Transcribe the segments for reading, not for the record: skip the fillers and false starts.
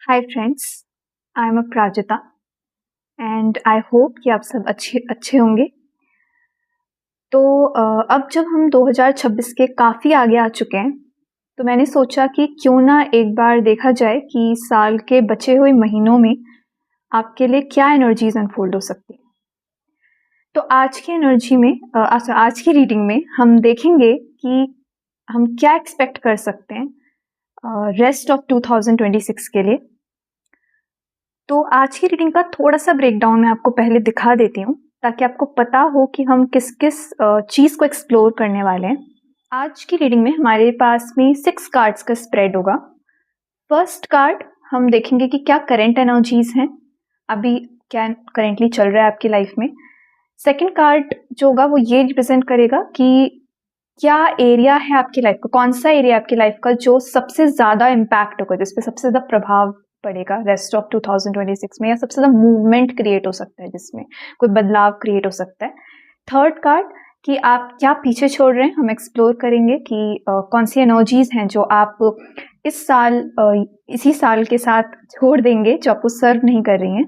Hi friends, I am Aparajita and I hope कि आप सब अच्छे अच्छे होंगे। तो अब जब हम 2026 के काफ़ी आगे आ चुके हैं, तो मैंने सोचा कि क्यों ना एक बार देखा जाए कि साल के बचे हुए महीनों में आपके लिए क्या एनर्जीज अनफोल्ड हो सकती हैं। तो आज की एनर्जी में आज की रीडिंग में हम देखेंगे कि हम क्या एक्सपेक्ट कर सकते हैं रेस्ट ऑफ 2026 के लिए। तो आज की रीडिंग का थोड़ा सा ब्रेकडाउन मैं आपको पहले दिखा देती हूँ ताकि आपको पता हो कि हम किस किस चीज़ को एक्सप्लोर करने वाले हैं। आज की रीडिंग में हमारे पास में 6 कार्ड्स का स्प्रेड होगा। फर्स्ट कार्ड हम देखेंगे कि क्या करंट एनर्जीज हैं, अभी क्या करेंटली चल रहा है आपकी लाइफ में। सेकेंड कार्ड जो होगा वो ये रिप्रेजेंट करेगा कि क्या एरिया है आपकी लाइफ का, कौन सा एरिया आपकी लाइफ का जो सबसे ज़्यादा इम्पैक्ट होगा, जिसपे सबसे ज़्यादा प्रभाव पड़ेगा रेस्ट ऑफ 2026 में, या सबसे ज़्यादा मूवमेंट क्रिएट हो सकता है, जिसमें कोई बदलाव क्रिएट हो सकता है। थर्ड कार्ड कि आप क्या पीछे छोड़ रहे हैं, हम एक्सप्लोर करेंगे कि कौन सी एनर्जीज हैं जो आप इस साल इसी साल के साथ छोड़ देंगे, जो आपको सर्व नहीं कर रही हैं।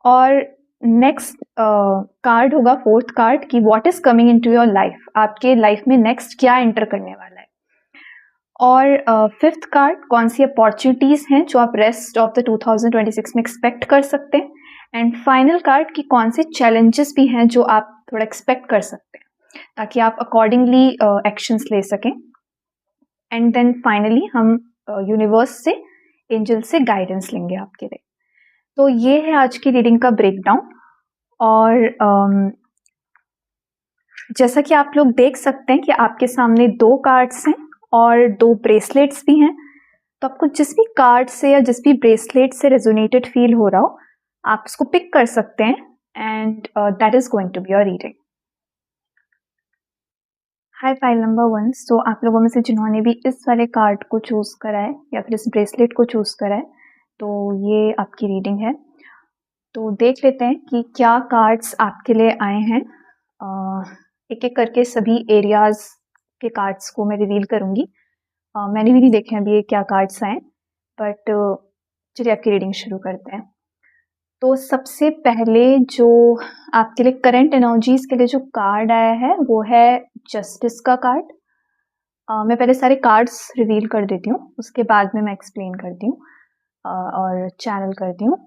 और नेक्स्ट कार्ड होगा फोर्थ कार्ड कि what is coming into your life, आपके लाइफ में नेक्स्ट क्या एंटर करने वाला है। और फिफ्थ कार्ड कौन सी अपॉर्चुनिटीज हैं जो आप रेस्ट ऑफ द 2026 में एक्सपेक्ट कर सकते हैं। एंड फाइनल कार्ड कि कौन से चैलेंजेस भी हैं जो आप थोड़ा एक्सपेक्ट कर सकते हैं ताकि आप अकॉर्डिंगली एक्शंस ले सकें। एंड देन फाइनली हम यूनिवर्स से, एंजल से गाइडेंस लेंगे आपके लिए। तो ये है आज की रीडिंग का ब्रेकडाउन। और जैसा कि आप लोग देख सकते हैं कि आपके सामने 2 कार्ड्स हैं और 2 ब्रेसलेट्स भी हैं। तो आपको जिस भी कार्ड से या जिस भी ब्रेसलेट से रेजोनेटेड फील हो रहा हो, आप उसको पिक कर सकते हैं and that is going to be your reading. Hi pile number 1। तो आप लोगों में से जिन्होंने भी इस वाले कार्ड को चूज करा है या फिर इस ब्रेसलेट को चूज करा है, तो ये आपकी रीडिंग है। तो देख लेते हैं कि क्या कार्ड्स आपके लिए आए हैं। एक एक करके सभी एरियाज के कार्ड्स को मैं रिवील करूंगी। मैंने भी नहीं देखे अभी ये क्या कार्ड्स आए, बट चलिए आपकी रीडिंग शुरू करते हैं। तो सबसे पहले जो आपके लिए करंट एनर्जीज के लिए जो कार्ड आया है वो है जस्टिस का कार्ड। मैं पहले सारे कार्ड्स रिवील कर देती हूँ, उसके बाद में मैं एक्सप्लेन करती हूँ और चैनल करती हूँ।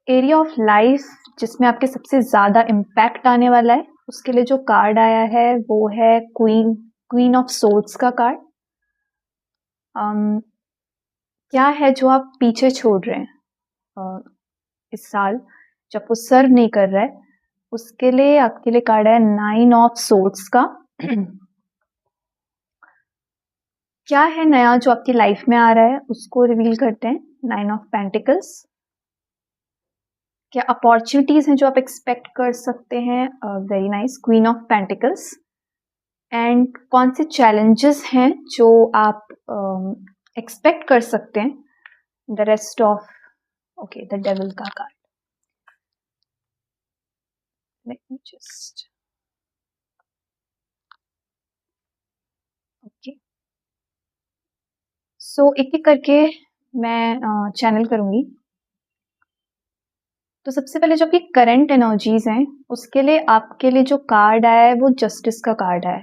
एरिया ऑफ लाइफ जिसमें आपके सबसे ज़्यादा इम्पैक्ट आने वाला है, उसके लिए जो कार्ड आया है वो है क्वीन ऑफ सोर्ड्स का कार्ड। क्या है जो आप पीछे छोड़ रहे हैं इस साल, जो आपको सर्व नहीं कर रहा है, उसके लिए आपके लिए कार्ड है 9 ऑफ सोर्ड्स का। क्या है नया जो आपकी लाइफ में आ रहा है, उसको रिवील करते हैं 9 ऑफ पेंटिकल्स। क्या अपॉर्चुनिटीज हैं जो आप एक्सपेक्ट कर सकते हैं, very nice, queen of pentacles. And कौन से चैलेंजेस हैं जो आप एक्सपेक्ट कर सकते हैं, the rest of, okay, the devil का card. Let me just, okay, so एक एक करके मैं चैनल करूंगी। तो सबसे पहले जो आपकी करंट एनर्जीज हैं, उसके लिए आपके लिए जो कार्ड आया है वो जस्टिस का कार्ड है।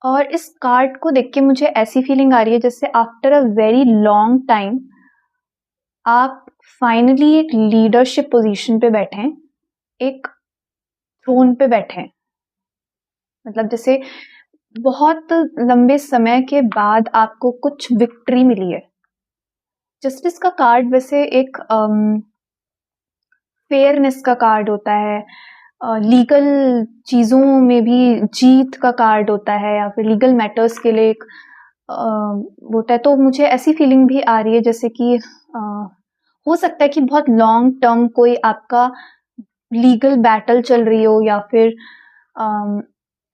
और इस कार्ड को देख के मुझे ऐसी फीलिंग आ रही है जैसे after a very long time आप फाइनली एक लीडरशिप पोजीशन पे बैठे हैं, एक थ्रोन पे बैठे हैं। मतलब जैसे बहुत लंबे समय के बाद आपको कुछ विक्ट्री मिली है। जस्टिस का कार्ड वैसे एक फेयरनेस का कार्ड होता है, लीगल चीज़ों में भी जीत का कार्ड होता है, या फिर लीगल मैटर्स के लिए एक होता है। तो मुझे ऐसी फीलिंग भी आ रही है जैसे कि हो सकता है कि बहुत लॉन्ग टर्म कोई आपका लीगल बैटल चल रही हो, या फिर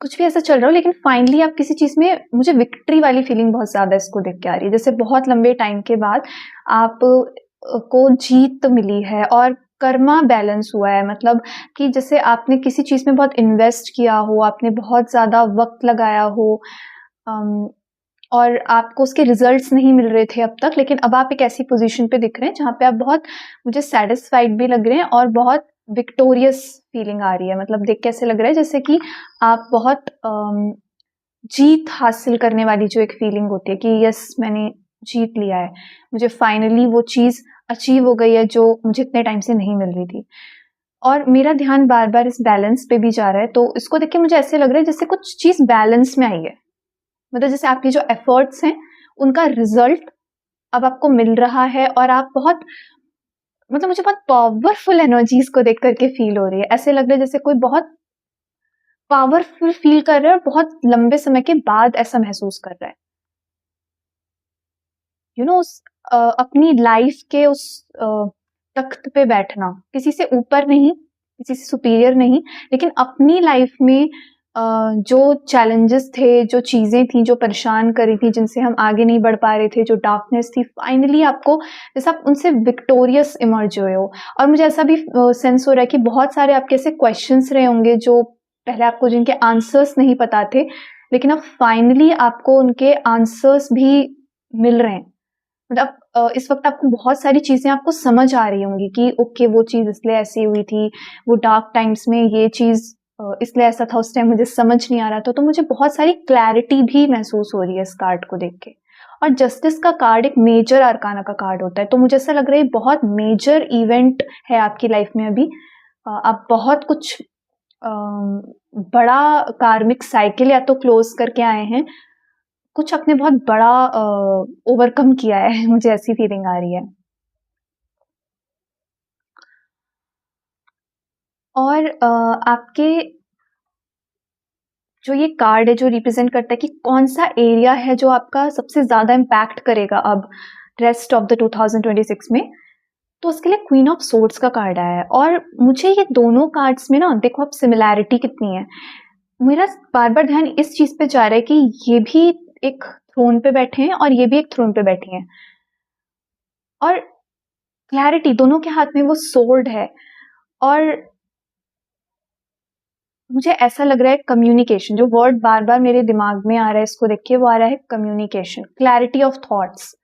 कुछ भी ऐसा चल रहा हो, लेकिन फाइनली आप किसी चीज़ में, मुझे विक्ट्री वाली फीलिंग बहुत ज़्यादा इसको देख के आ रही है। जैसे बहुत लंबे टाइम के बाद आप को जीत मिली है और कर्मा बैलेंस हुआ है। मतलब कि जैसे आपने किसी चीज़ में बहुत इन्वेस्ट किया हो, आपने बहुत ज़्यादा वक्त लगाया हो, और आपको उसके रिजल्ट्स नहीं मिल रहे थे अब तक, लेकिन अब आप एक ऐसी पोजीशन पे दिख रहे हैं जहाँ पे आप बहुत मुझे सेटिस्फाइड भी लग रहे हैं और बहुत विक्टोरियस फीलिंग आ रही है। मतलब देख के ऐसे लग रहा है जैसे कि आप बहुत जीत हासिल करने वाली जो एक फीलिंग होती है कि यस मैंने जीत लिया है, मुझे फाइनली वो चीज़ अचीव हो गई है जो मुझे इतने टाइम से नहीं मिल रही थी। और मेरा ध्यान बार बार इस बैलेंस पे भी जा रहा है, तो इसको देख के मुझे ऐसे लग रहा है जैसे कुछ चीज़ बैलेंस में आई है। मतलब जैसे आपकी जो एफर्ट्स हैं उनका रिजल्ट अब आपको मिल रहा है और आप बहुत मतलब मुझे बहुत पावरफुल एनर्जीज को देख करके फील हो रही है। ऐसे लग रहा है जैसे कोई बहुत पावरफुल फील कर रहा है और बहुत लंबे समय के बाद ऐसा महसूस कर रहा है। उस अपनी लाइफ के उस तख्त पे बैठना, किसी से ऊपर नहीं, किसी से सुपीरियर नहीं, लेकिन अपनी लाइफ में जो चैलेंजेस थे, जो चीज़ें थी जो परेशान कर रही थी, जिनसे हम आगे नहीं बढ़ पा रहे थे, जो डार्कनेस थी, फाइनली आपको जैसे आप उनसे विक्टोरियस इमर्ज हुए हो। और मुझे ऐसा भी सेंस हो रहा है कि बहुत सारे आपके ऐसे क्वेश्चंस रहे होंगे जो पहले आपको जिनके आंसर्स नहीं पता थे, लेकिन अब फाइनली आपको उनके आंसर्स भी मिल रहे हैं। मतलब इस वक्त आपको बहुत सारी चीज़ें आपको समझ आ रही होंगी कि ओके वो चीज़ इसलिए ऐसी हुई थी, वो डार्क टाइम्स में ये चीज़ इसलिए ऐसा था, उस टाइम मुझे समझ नहीं आ रहा था। तो मुझे बहुत सारी क्लैरिटी भी महसूस हो रही है इस कार्ड को देख के। और जस्टिस का कार्ड एक मेजर अरकाना का कार्ड होता है, तो मुझे ऐसा लग रहा है बहुत मेजर इवेंट है आपकी लाइफ में अभी। आप बहुत कुछ बड़ा कार्मिक साइकिल या तो क्लोज करके आए हैं, कुछ आपने बहुत बड़ा ओवरकम किया है, मुझे ऐसी फीलिंग आ रही है। और आपके जो ये कार्ड है जो रिप्रेजेंट करता है कि कौन सा एरिया है जो आपका सबसे ज़्यादा इम्पैक्ट करेगा अब रेस्ट ऑफ द 2026 में, तो उसके लिए क्वीन ऑफ सोर्ड्स का कार्ड आया है। और मुझे ये दोनों कार्ड्स में ना देखो आप सिमिलैरिटी कितनी है। मेरा बार बार ध्यान इस चीज़ पे जा रहा है कि ये भी एक थ्रोन पे बैठे हैं और ये भी एक थ्रोन पे बैठी हैं, और क्लैरिटी दोनों के हाथ में वो सोर्ड है। और मुझे ऐसा लग रहा है कम्युनिकेशन, जो वर्ड बार बार मेरे दिमाग में आ रहा है इसको देख के, वो आ रहा है कम्युनिकेशन, क्लैरिटी ऑफ थॉट्स।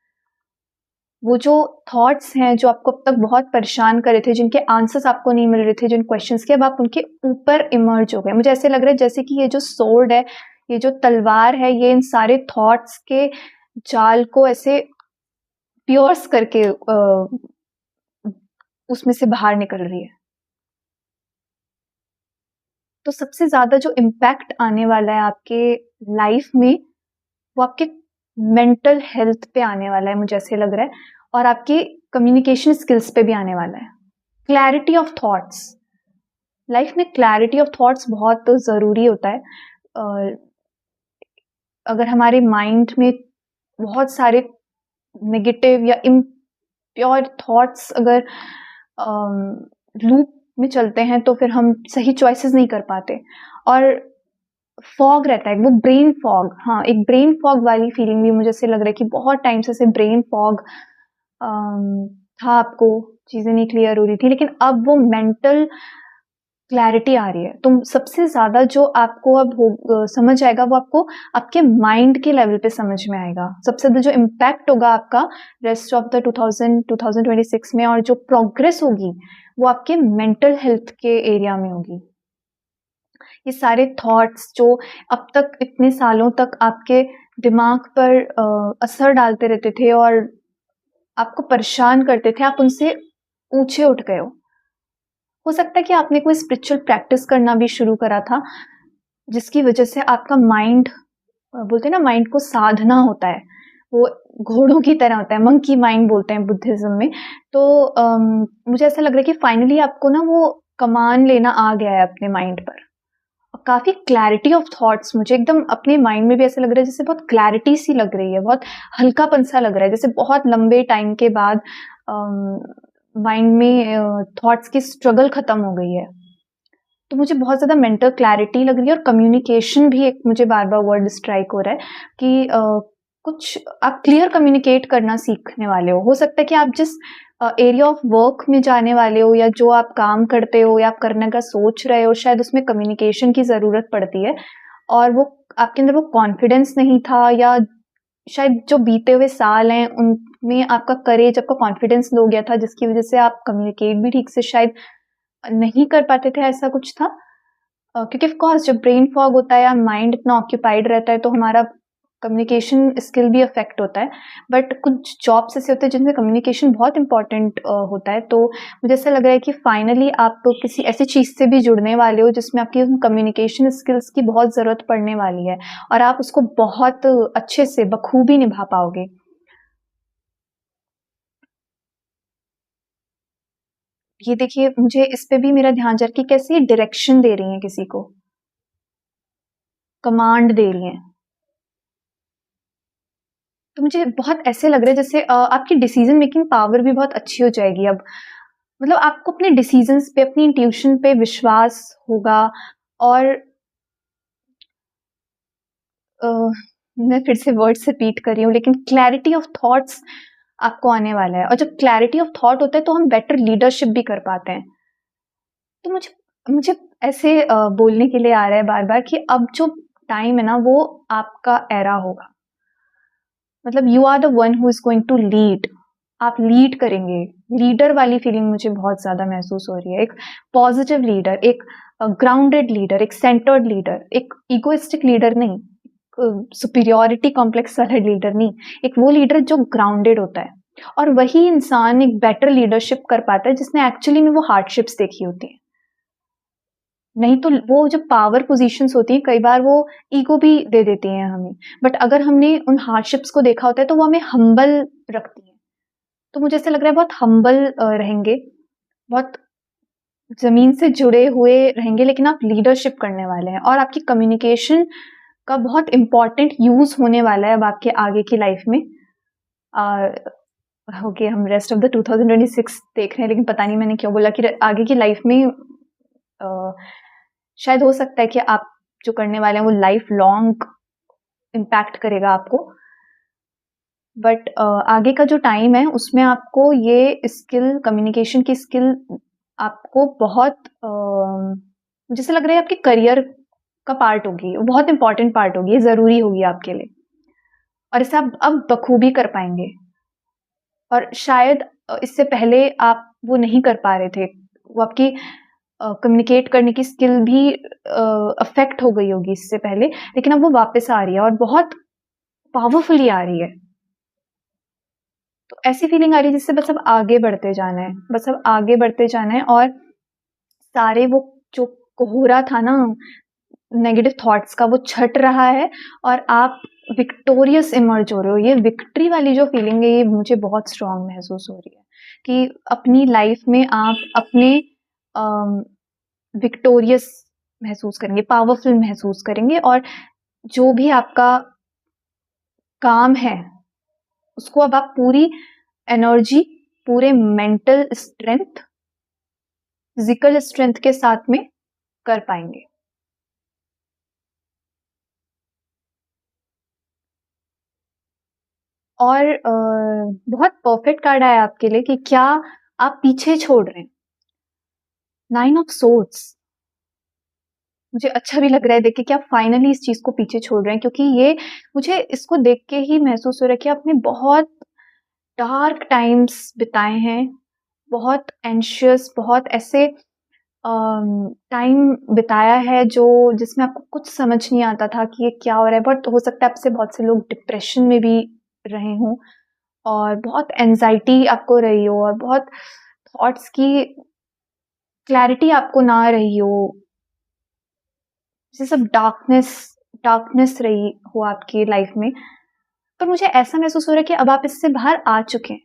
वो जो थॉट्स हैं जो आपको अब तक बहुत परेशान कर रहे थे, जिनके आंसर्स आपको नहीं मिल रहे थे, जिन क्वेश्चंस के, अब आप उनके ऊपर इमर्ज हो गए। मुझे ऐसे लग रहा है जैसे कि ये जो सोर्ड है, ये जो तलवार है, ये इन सारे थॉट्स के जाल को ऐसे पियर्स करके उसमें से बाहर निकल रही है। तो सबसे ज्यादा जो इम्पैक्ट आने वाला है आपके लाइफ में, वो आपके मेंटल हेल्थ पे आने वाला है, मुझे ऐसे लग रहा है, और आपके कम्युनिकेशन स्किल्स पे भी आने वाला है। क्लैरिटी ऑफ थॉट्स, लाइफ में क्लैरिटी ऑफ थॉट्स बहुत ज़रूरी होता है। अगर हमारे माइंड में बहुत सारे नेगेटिव या इम्प्योर थॉट्स अगर लूप में चलते हैं, तो फिर हम सही चॉइसेस नहीं कर पाते। और फॉग रहता है, वो ब्रेन फॉग, हाँ एक ब्रेन फॉग वाली फीलिंग भी मुझे ऐसे लग रहा है कि बहुत टाइम से ब्रेन फॉग था, आपको चीज़ें नहीं क्लियर हो रही थी, लेकिन अब वो मेंटल क्लैरिटी आ रही है। तो सबसे ज़्यादा जो आपको अब समझ आएगा वो आपको आपके माइंड के लेवल पे समझ में आएगा। सबसे ज़्यादा जो इम्पैक्ट होगा आपका रेस्ट ऑफ द 2026 में, और जो प्रोग्रेस होगी वो आपके मेंटल हेल्थ के एरिया में होगी। ये सारे थॉट्स जो अब तक इतने सालों तक आपके दिमाग पर असर डालते रहते थे और आपको परेशान करते थे, आप उनसे ऊंचे उठ गए हो सकता है कि आपने कोई स्पिरिचुअल प्रैक्टिस करना भी शुरू करा था, जिसकी वजह से आपका माइंड, बोलते हैं ना माइंड को साधना होता है, वो घोड़ों की तरह होता है, मंकी माइंड बोलते हैं बुद्धिज्म में। तो मुझे ऐसा लग रहा है कि फाइनली आपको ना वो कमान लेना आ गया है अपने माइंड पर। काफी क्लैरिटी ऑफ थॉट्स, मुझे एकदम अपने माइंड में भी ऐसा लग रहा है जैसे बहुत क्लैरिटी सी लग रही है, बहुत हल्कापन सा लग रहा है, जैसे बहुत लंबे टाइम के बाद माइंड में थॉट्स की स्ट्रगल खत्म हो गई है। तो मुझे बहुत ज़्यादा मेंटल क्लैरिटी लग रही है। और कम्युनिकेशन भी एक मुझे बार बार वर्ड स्ट्राइक हो रहा है कि कुछ आप क्लियर कम्युनिकेट करना सीखने वाले हो सकता है कि आप जिस एरिया ऑफ वर्क में जाने वाले हो, या जो आप काम करते हो या आप करने का सोच रहे हो, शायद उसमें कम्युनिकेशन की ज़रूरत पड़ती है, और वो आपके अंदर वो कॉन्फिडेंस नहीं था, या शायद जो बीते हुए साल हैं उनमें आपका करेज, आपका कॉन्फिडेंस लो गया था, जिसकी वजह से आप कम्युनिकेट भी ठीक से शायद नहीं कर पाते थे, ऐसा कुछ था? क्योंकि ऑफ कोर्स जब ब्रेन फॉग होता है या माइंड इतना ऑक्यूपाइड रहता है तो हमारा कम्युनिकेशन स्किल भी अफेक्ट होता है। बट कुछ जॉब्स ऐसे होते हैं जिनमें कम्युनिकेशन बहुत इंपॉर्टेंट होता है, तो मुझे ऐसा लग रहा है कि फाइनली आप किसी ऐसी चीज़ से भी जुड़ने वाले हो जिसमें आपकी कम्युनिकेशन स्किल्स की बहुत ज़रूरत पड़ने वाली है और आप उसको बहुत अच्छे से बखूबी निभा पाओगे। ये देखिए, मुझे इस पे भी मेरा ध्यान जा रहा है कि कैसे डायरेक्शन दे रही हैं किसी को, कमांड दे रही हैं। तो मुझे बहुत ऐसे लग रहा है जैसे आपकी डिसीजन मेकिंग पावर भी बहुत अच्छी हो जाएगी अब। मतलब आपको अपने डिसीजंस पे, अपनी इंट्यूशन पे विश्वास होगा और अ, मैं फिर से वर्ड्स रिपीट कर रही हूँ, लेकिन क्लैरिटी ऑफ थॉट्स आपको आने वाला है और जब क्लैरिटी ऑफ थॉट होता है तो हम बेटर लीडरशिप भी कर पाते हैं। तो मुझे मुझे ऐसे बोलने के लिए आ रहा है बार-बार कि अब जो टाइम है ना वो आपका एरा होगा। मतलब you are the one who is going to lead. आप लीड करेंगे। लीडर वाली फीलिंग मुझे बहुत ज्यादा महसूस हो रही है। एक पॉजिटिव लीडर, एक ग्राउंडेड लीडर, एक सेंटर्ड लीडर, एक इगोइस्टिक लीडर नहीं, सुपीरियोरिटी कॉम्प्लेक्स वाला लीडर नहीं, एक वो लीडर जो ग्राउंडेड होता है। और वही इंसान एक बेटर लीडरशिप कर पाता है जिसने एक्चुअली में वो हार्डशिप्स देखी होती है। नहीं तो वो जो पावर पोजीशंस होती हैं कई बार वो ईगो भी दे देती हैं हमें, बट अगर हमने उन हार्डशिप्स को देखा होता है तो वो हमें हम्बल रखती है। तो मुझे ऐसा लग रहा है बहुत हम्बल रहेंगे, बहुत जमीन से जुड़े हुए रहेंगे, लेकिन आप लीडरशिप करने वाले हैं और आपकी कम्युनिकेशन का बहुत इंपॉर्टेंट यूज होने वाला है अब आपके आगे की लाइफ में। ओके, हम रेस्ट ऑफ द 2026 देख रहे हैं, लेकिन पता नहीं मैंने क्यों बोला कि आगे की लाइफ में शायद हो सकता है कि आप जो करने वाले हैं वो लाइफ लॉन्ग इम्पैक्ट करेगा आपको। बट आगे का जो टाइम है उसमें आपको ये स्किल, कम्युनिकेशन की स्किल आपको बहुत मुझे ऐसा लग रहा है आपके करियर का पार्ट होगी, बहुत इंपॉर्टेंट पार्ट होगी, ये ज़रूरी होगी आपके लिए और इसे आप अब बखूबी कर पाएंगे। और शायद इससे पहले आप वो नहीं कर पा रहे थे, वो आपकी कम्युनिकेट करने की स्किल भी अफेक्ट हो गई होगी इससे पहले, लेकिन अब वो वापस आ रही है और बहुत पावरफुली आ रही है। तो ऐसी फीलिंग आ रही है जिससे बस अब आगे बढ़ते जाना है, बस अब आगे बढ़ते जाना है और सारे वो जो कोहरा था ना नेगेटिव थॉट्स का वो छट रहा है और आप विक्टोरियस इमर्ज हो रहे हो। ये विक्ट्री वाली जो फीलिंग है ये मुझे बहुत स्ट्रांग महसूस हो रही है कि अपनी लाइफ में आप अपने विक्टोरियस महसूस करेंगे, पावरफुल महसूस करेंगे और जो भी आपका काम है उसको अब आप पूरी एनर्जी, पूरे मेंटल स्ट्रेंथ, फिजिकल स्ट्रेंथ के साथ में कर पाएंगे। और बहुत परफेक्ट कार्ड आया आपके लिए कि क्या आप पीछे छोड़ रहे हैं। 9 ऑफ सोर्ड्स मुझे अच्छा भी लग रहा है देख के कि आप फाइनली इस चीज को पीछे छोड़ रहे हैं, क्योंकि ये मुझे इसको देख के ही महसूस हो रहा है कि आपने बहुत डार्क टाइम्स बिताए हैं, बहुत एंशियस, बहुत ऐसे टाइम बिताया है जो जिसमें आपको कुछ समझ नहीं आता था कि ये क्या हो रहा है। बट हो सकता है आपसे बहुत से लोग डिप्रेशन में भी रहे हों और बहुत एंजाइटी आपको रही हो और बहुत थॉट्स की क्लैरिटी आपको ना रही हो, ये सब डार्कनेस डार्कनेस रही हो आपकी लाइफ में। पर मुझे ऐसा महसूस हो रहा है कि अब आप इससे बाहर आ चुके हैं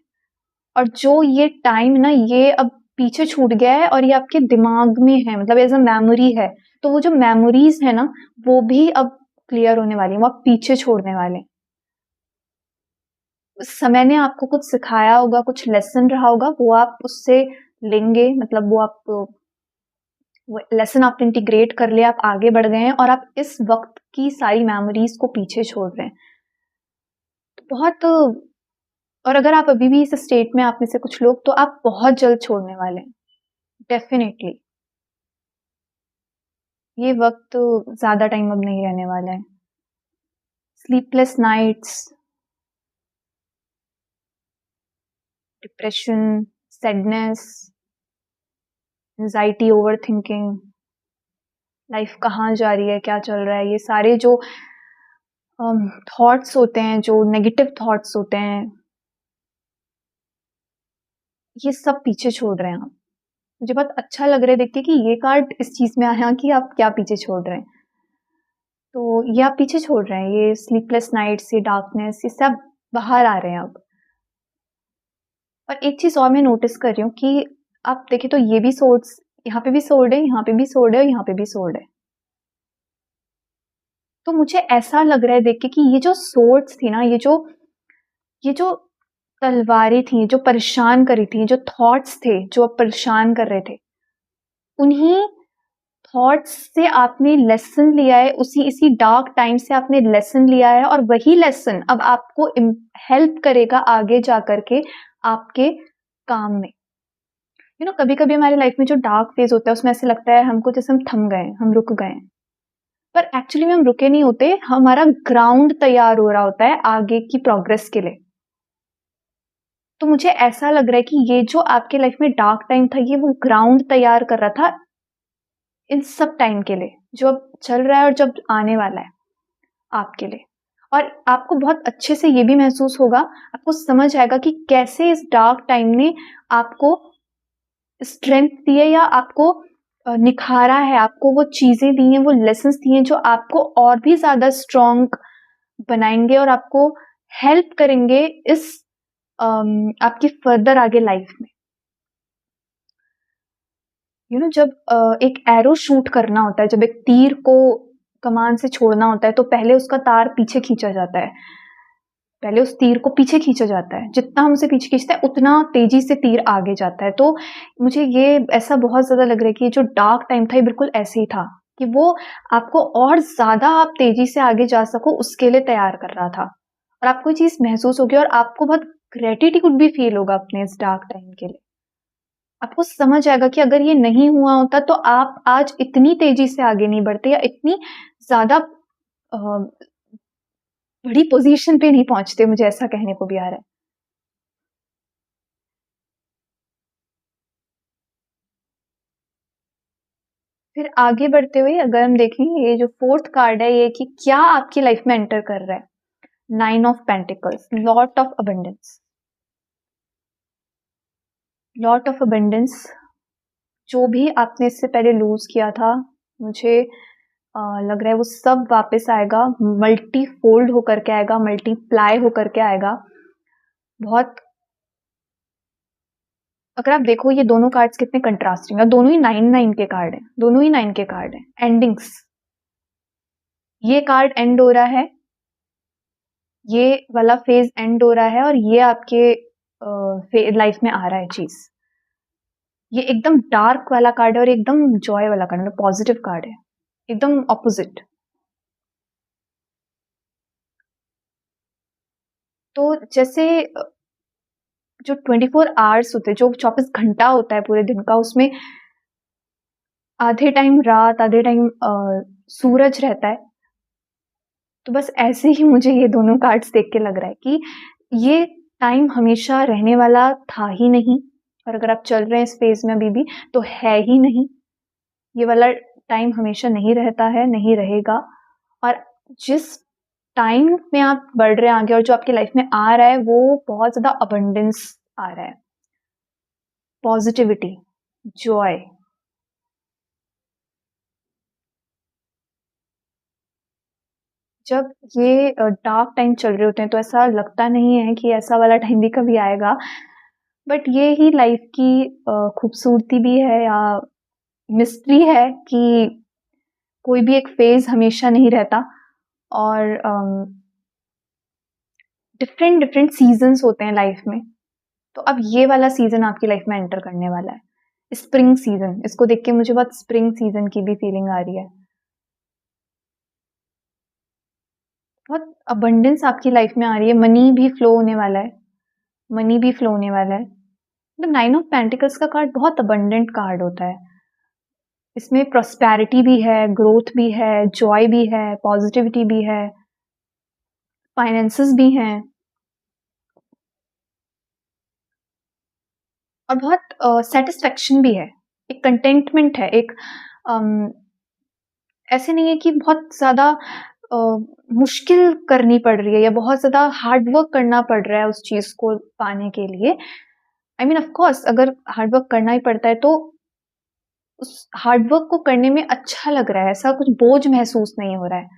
और जो ये टाइम ना ये अब पीछे छूट गया है और ये आपके दिमाग में है, मतलब एज अ मेमोरी है। तो वो जो मेमोरीज है ना वो भी अब क्लियर होने वाली है, वो आप पीछे छोड़ने वाले हैं। उस समय ने आपको कुछ सिखाया होगा, कुछ लेसन रहा होगा, वो आप उससे लेंगे, मतलब वो आप वो लेसन आपने इंटीग्रेट कर लिया, आप आगे बढ़ गए हैं और आप इस वक्त की सारी मेमोरीज को पीछे छोड़ रहे हैं। तो बहुत, और अगर आप अभी भी इस स्टेट में आप में से कुछ लोग, तो आप बहुत जल्द छोड़ने वाले हैं डेफिनेटली। ये वक्त ज्यादा टाइम अब नहीं रहने वाला है। Sleepless nights, depression, sadness, anxiety, over thinking, life कहाँ जा रही है, क्या चल रहा है, ये सारे जो थॉट्स होते हैं, जो नेगेटिव थॉट्स होते हैं, ये सब पीछे छोड़ रहे हैं आप। मुझे बहुत अच्छा लग रहा है देख के कि ये कार्ड इस चीज में आया कि आप क्या पीछे छोड़ रहे हैं। तो ये आप पीछे छोड़ रहे हैं, ये स्लीपलेस नाइट्स, ये डार्कनेस, ये सब बाहर आ रहे हैं अब। और एक चीज और मैं नोटिस कर रही हूँ कि आप देखें तो ये भी सोर्ड्स, यहाँ पे भी सोर्ड है, यहाँ पे भी सोर्ड है और यहाँ पे भी सोर्ड है। तो मुझे ऐसा लग रहा है देख के कि ये जो सोर्ड्स थी ना, ये जो तलवारें थी जो परेशान करी थी, जो थॉट्स थे जो अब परेशान कर रहे थे, उन्हीं थॉट्स से आपने लेसन लिया है, इसी डार्क टाइम से आपने लेसन लिया है, और वही लेसन अब आपको हेल्प करेगा आगे जा करके आपके काम में। कभी कभी हमारी लाइफ में जो डार्क फेज होता है उसमें ऐसे लगता है हमको जैसे हम थम गए, हम रुक गए, पर एक्चुअली में हम रुके नहीं होते, हमारा ग्राउंड तैयार हो रहा होता है आगे की प्रोग्रेस के लिए। तो मुझे ऐसा लग रहा है कि ये जो आपके लाइफ में डार्क टाइम था, ये वो ग्राउंड तैयार कर रहा था इन सब टाइम के लिए जो अब चल रहा है और जब आने वाला है आपके लिए। और आपको बहुत अच्छे से ये भी महसूस होगा, आपको समझ आएगा कि कैसे इस डार्क टाइम ने आपको स्ट्रेंथ दी है, या आपको निखारा है, आपको वो चीजें दी हैं, वो लेसन्स दिए हैं जो आपको और भी ज्यादा स्ट्रॉन्ग बनाएंगे और आपको हेल्प करेंगे इस आपकी फर्दर आगे लाइफ में। जब एक एरो शूट करना होता है, जब एक तीर को कमान से छोड़ना होता है, तो पहले उसका तार पीछे खींचा जाता है, पहले उस तीर को पीछे खींचा जाता है, जितना हम उसे पीछे खींचते हैं उतना तेजी से तीर आगे जाता है। तो मुझे ये ऐसा बहुत ज्यादा लग रहा है कि जो डार्क टाइम था ये बिल्कुल ऐसे ही था, कि वो आपको और ज्यादा आप तेजी से आगे जा सको उसके लिए तैयार कर रहा था। और आपको ये चीज महसूस होगी और आपको बहुत ग्रेटिट्यूड भी फील होगा अपने इस डार्क टाइम के लिए। आपको समझ आएगा कि अगर ये नहीं हुआ होता तो आप आज इतनी तेजी से आगे नहीं बढ़ते, या इतनी ज्यादा बड़ी पोजीशन पे नहीं पहुंचते, मुझे ऐसा कहने को भी आ रहा है। फिर आगे बढ़ते हुए अगर हम देखें, ये जो फोर्थ कार्ड है, ये कि क्या आपकी लाइफ में एंटर कर रहा है, 9 of pentacles, lot of abundance, lot of abundance. जो भी आपने इससे पहले लूज किया था, मुझे लग रहा है वो सब वापस आएगा, मल्टी फोल्ड होकर के आएगा, मल्टीप्लाई होकर के आएगा। बहुत, अगर आप देखो ये दोनों कार्ड्स कितने कंट्रास्टिंग है, दोनों ही 9 के कार्ड हैं, दोनों ही 9 के कार्ड हैं, एंडिंग्स। ये कार्ड एंड हो रहा है, ये वाला फेज एंड हो रहा है, और ये आपके लाइफ में आ रहा है चीज। ये एकदम डार्क वाला कार्ड है और एकदम जॉय वाला कार्ड, मतलब पॉजिटिव कार्ड है, एकदम ऑपोजिट। तो जैसे जो 24 आवर्स होते हैं, जो 24 घंटा होता है पूरे दिन का, उसमें आधे टाइम रात, आधे टाइम सूरज रहता है। तो बस ऐसे ही मुझे ये दोनों कार्ड्स देख के लग रहा है कि ये टाइम हमेशा रहने वाला था ही नहीं, और अगर आप चल रहे हैं इस फेज में अभी भी तो है ही नहीं। ये वाला टाइम हमेशा नहीं रहता है, नहीं रहेगा। और जिस टाइम में आप बढ़ रहे हैं आगे और जो आपकी लाइफ में आ रहा है, वो बहुत ज्यादा अबंडेंस आ रहा है, पॉजिटिविटी, जॉय। जब ये डार्क टाइम चल रहे होते हैं तो ऐसा लगता नहीं है कि ऐसा वाला टाइम भी कभी आएगा, बट ये ही लाइफ की खूबसूरती भी है, या मिस्ट्री है कि कोई भी एक फेज हमेशा नहीं रहता, और डिफरेंट डिफरेंट सीजन्स होते हैं लाइफ में। तो अब ये वाला सीजन आपकी लाइफ में एंटर करने वाला है, स्प्रिंग सीजन। इसको देख के मुझे बहुत स्प्रिंग सीजन की भी फीलिंग आ रही है। बहुत अबंडेंस आपकी लाइफ में आ रही है, मनी भी फ्लो होने वाला है, मनी भी फ्लो होने वाला है। मतलब 9 ऑफ पेंटिकल्स का कार्ड बहुत अबंडेंट कार्ड होता है, इसमें प्रॉस्पेरिटी भी है, ग्रोथ भी है, जॉय भी है, पॉजिटिविटी भी है, फाइनेंसेस भी हैं। और बहुत सैटिस्फैक्शन भी है, एक कंटेंटमेंट है, एक अम, ऐसे नहीं है कि बहुत ज़्यादा अ, मुश्किल करनी पड़ रही है या बहुत ज़्यादा हार्ड वर्क करना पड़ रहा है उस चीज़ को पाने के लिए। आई मीन ऑफ कोर्स अगर हार्ड वर्क करना ही पड़ता है तो उस हार्ड वर्क को करने में अच्छा लग रहा है, ऐसा कुछ बोझ महसूस नहीं हो रहा है।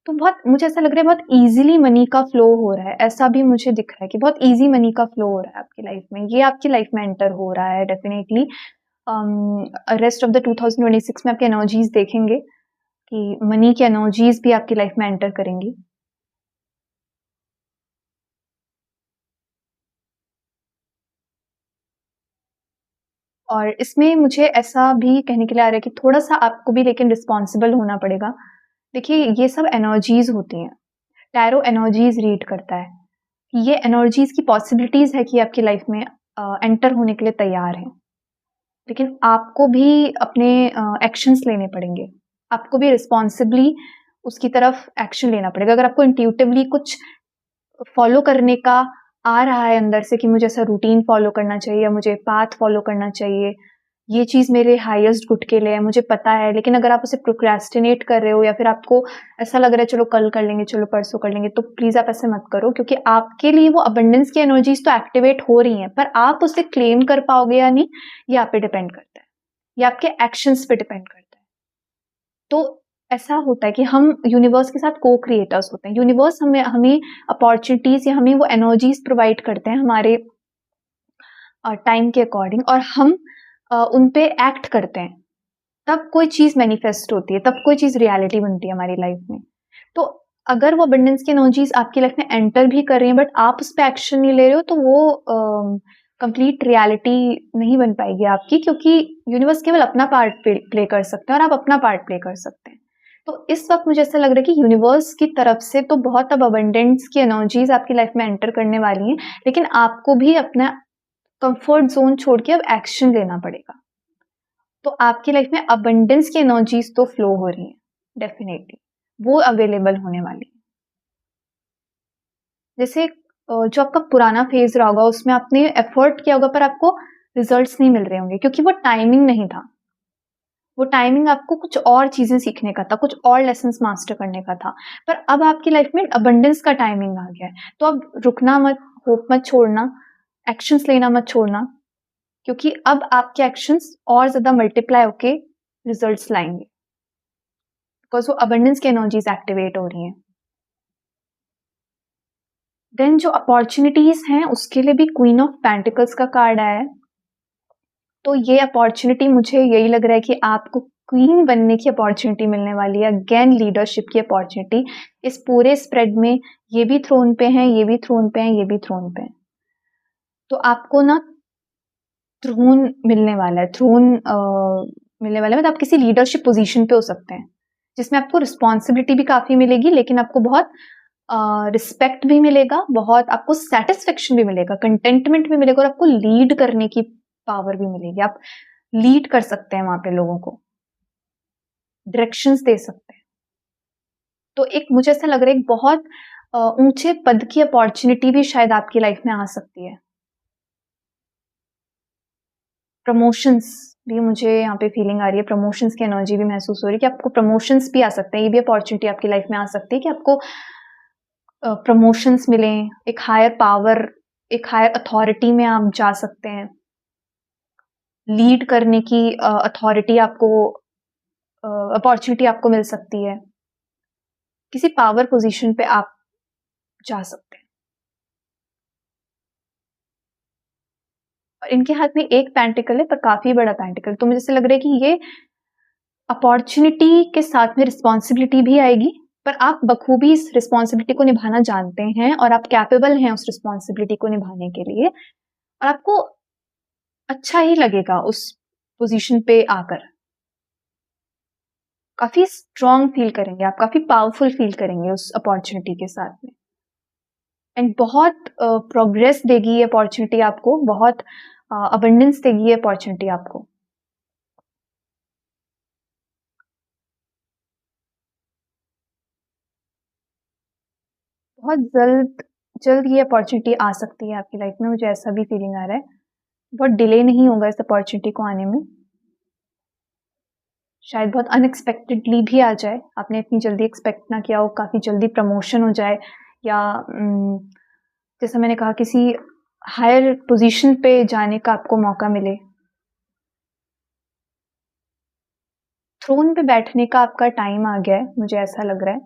तो बहुत मुझे ऐसा लग रहा है बहुत ईज़िली मनी का फ्लो हो रहा है, ऐसा भी मुझे दिख रहा है कि बहुत ईज़ी मनी का फ्लो हो रहा है आपकी लाइफ़ में। ये आपकी लाइफ़ में एंटर हो रहा है डेफ़िनेटली। रेस्ट ऑफ द 2026 में आपकी एनर्जीज़ देखेंगे कि मनी की एनर्जीज़ भी आपकी लाइफ़ में एंटर करेंगी। और इसमें मुझे ऐसा भी कहने के लिए आ रहा है कि थोड़ा-सा आपको भी लेकिन रिस्पॉन्सिबल होना पड़ेगा। देखिए, ये सब एनर्जीज़ होती हैं। टैरो एनर्जीज़ रीड करता है। ये एनर्जीज़ की पॉसिबिलिटीज़ है कि आपकी लाइफ़ में एंटर होने के लिए तैयार हैं। लेकिन आपको भी अपने एक्शंस लेने पड़ेंगे। आपको भी रिस्पॉन्सिबली उसकी तरफ एक्शन लेना पड़ेगा। अगर आपको इंट्यूटिवली कुछ फ़ॉलो करने का आ रहा है अंदर से कि मुझे ऐसा रूटीन फ़ॉलो करना चाहिए या मुझे पाथ फ़ॉलो करना चाहिए, ये चीज़ मेरे हाईएस्ट गुड के लिए है, मुझे पता है, लेकिन अगर आप उसे प्रोक्रेस्टिनेट कर रहे हो या फिर आपको ऐसा लग रहा है चलो कल कर लेंगे, चलो परसों कर लेंगे, तो प्लीज़ आप ऐसे मत करो क्योंकि आपके लिए वो अबंडेंस की एनर्जीज़ तो एक्टिवेट हो रही हैं, पर आप उसे क्लेम कर पाओगे या नहीं, ये आप पे डिपेंड करता है। ये आपके एक्शंस पे डिपेंड करता है। तो ऐसा होता है कि हम यूनिवर्स के साथ को-क्रिएटर्स होते हैं। यूनिवर्स हमें हमें अपॉर्च्युनिटीज़ या हमें वो एनर्जीज़ प्रोवाइड करते हैं हमारे टाइम के अकॉर्डिंग और हम उन पे एक्ट करते हैं। तब कोई चीज़ मैनिफेस्ट होती है, तब कोई चीज़ रियलिटी बनती है हमारी लाइफ में। तो अगर वो अबंडेंस की एनर्जीज़ आपकी लाइफ में एंटर भी कर रही हैं बट आप उस पे एक्शन नहीं ले रहे हो तो वो कंप्लीट रियलिटी नहीं बन पाएगी आपकी क्योंकि यूनिवर्स केवल अपना पार्ट प्ले कर सकते हैं और आप अपना पार्ट प्ले कर सकते हैं। तो इस वक़्त मुझे ऐसा लग रहा है कि यूनिवर्स की तरफ से तो बहुत अब अबंडेंस की एनर्जीज़ आपकी लाइफ में एंटर करने वाली हैं, लेकिन आपको भी अपना कंफर्ट ज़ोन छोड़ के अब एक्शन लेना पड़ेगा। तो आपकी लाइफ में अबंडेंस की एनर्जीज तो फ्लो हो रही हैं, डेफिनेटली वो अवेलेबल होने वाली है। जैसे जो आपका पुराना फेज रहा होगा उसमें आपने एफर्ट किया होगा पर आपको रिजल्ट्स नहीं मिल रहे होंगे क्योंकि वो टाइमिंग नहीं था। वो टाइमिंग आपको कुछ और चीजें सीखने का था, कुछ और लेसन्स मास्टर करने का था। पर अब आपकी लाइफ में अबंडेंस का टाइमिंग आ गया है, तो अब रुकना मत, होप मत छोड़ना, एक्शंस लेना मत छोड़ना, क्योंकि अब आपके एक्शंस और ज्यादा मल्टीप्लाई होके रिजल्ट्स लाएंगे बिकॉज वो अबंडेंस की एनर्जीज एक्टिवेट हो रही हैं। देन जो अपॉर्चुनिटीज हैं उसके लिए भी क्वीन ऑफ पेंटिकल्स का कार्ड आया है। तो ये अपॉर्चुनिटी मुझे यही लग रहा है कि आपको क्वीन बनने की अपॉर्चुनिटी मिलने वाली है, अगेन लीडरशिप की अपॉर्चुनिटी। इस पूरे स्प्रेड में ये भी थ्रोन पे हैं, ये भी थ्रोन पे हैं, ये भी थ्रोन पे हैं। तो आपको ना थ्रोन मिलने वाला है, थ्रोन मिलने वाला है, मतलब आप किसी लीडरशिप पोजीशन पे हो सकते हैं जिसमें आपको रिस्पॉन्सिबिलिटी भी काफी मिलेगी, लेकिन आपको बहुत रिस्पेक्ट भी मिलेगा, बहुत आपको सेटिस्फेक्शन भी मिलेगा, कंटेंटमेंट भी मिलेगा और आपको लीड करने की पावर भी मिलेगी। आप लीड कर सकते हैं वहां पे लोगों को, डायरेक्शंस दे सकते हैं। तो एक मुझे ऐसा लग रहा है एक बहुत ऊंचे पद की अपॉर्चुनिटी भी शायद आपकी लाइफ में आ सकती है। प्रमोशंस भी मुझे यहाँ पे फीलिंग आ रही है, प्रमोशंस की एनर्जी भी महसूस हो रही है कि आपको प्रमोशंस भी आ सकते हैं। ये भी अपॉर्चुनिटी आपकी लाइफ में आ सकती है कि आपको प्रमोशंस मिलें, एक हायर पावर, एक हायर अथॉरिटी में आप जा सकते हैं। लीड करने की अथॉरिटी आपको अपॉर्चुनिटी आपको मिल सकती है। किसी पावर पोजीशन पे आप जा सकते हैं। और इनके हाथ में एक पेंटिकल है पर काफी बड़ा पेंटिकल, तो मुझे ऐसा लग रहा है कि ये अपॉर्चुनिटी के साथ में रिस्पॉन्सिबिलिटी भी आएगी, पर आप बखूबी इस रिस्पॉन्सिबिलिटी को निभाना जानते हैं और आप कैपेबल हैं उस रिस्पॉन्सिबिलिटी को निभाने के लिए, और आपको अच्छा ही लगेगा उस पोजीशन पे आकर। काफी स्ट्रांग फील करेंगे आप, काफी पावरफुल फील करेंगे उस अपॉर्चुनिटी के साथ में। एंड बहुत प्रोग्रेस देगी ये अपॉर्चुनिटी आपको, बहुत अबंडेंस देगी ये अपॉर्चुनिटी आपको। बहुत जल्द जल्द ये अपॉर्चुनिटी आ सकती है आपकी लाइफ में, मुझे ऐसा भी फीलिंग आ रहा है। बहुत डिले नहीं होगा इस अपॉर्चुनिटी को आने में, शायद बहुत अनएक्सपेक्टेडली भी आ जाए, आपने इतनी जल्दी एक्सपेक्ट ना किया हो, काफ़ी जल्दी प्रमोशन हो जाए, या जैसा मैंने कहा किसी हायर पोजीशन पे जाने का आपको मौका मिले। थ्रोन पे बैठने का आपका टाइम आ गया है, मुझे ऐसा लग रहा है,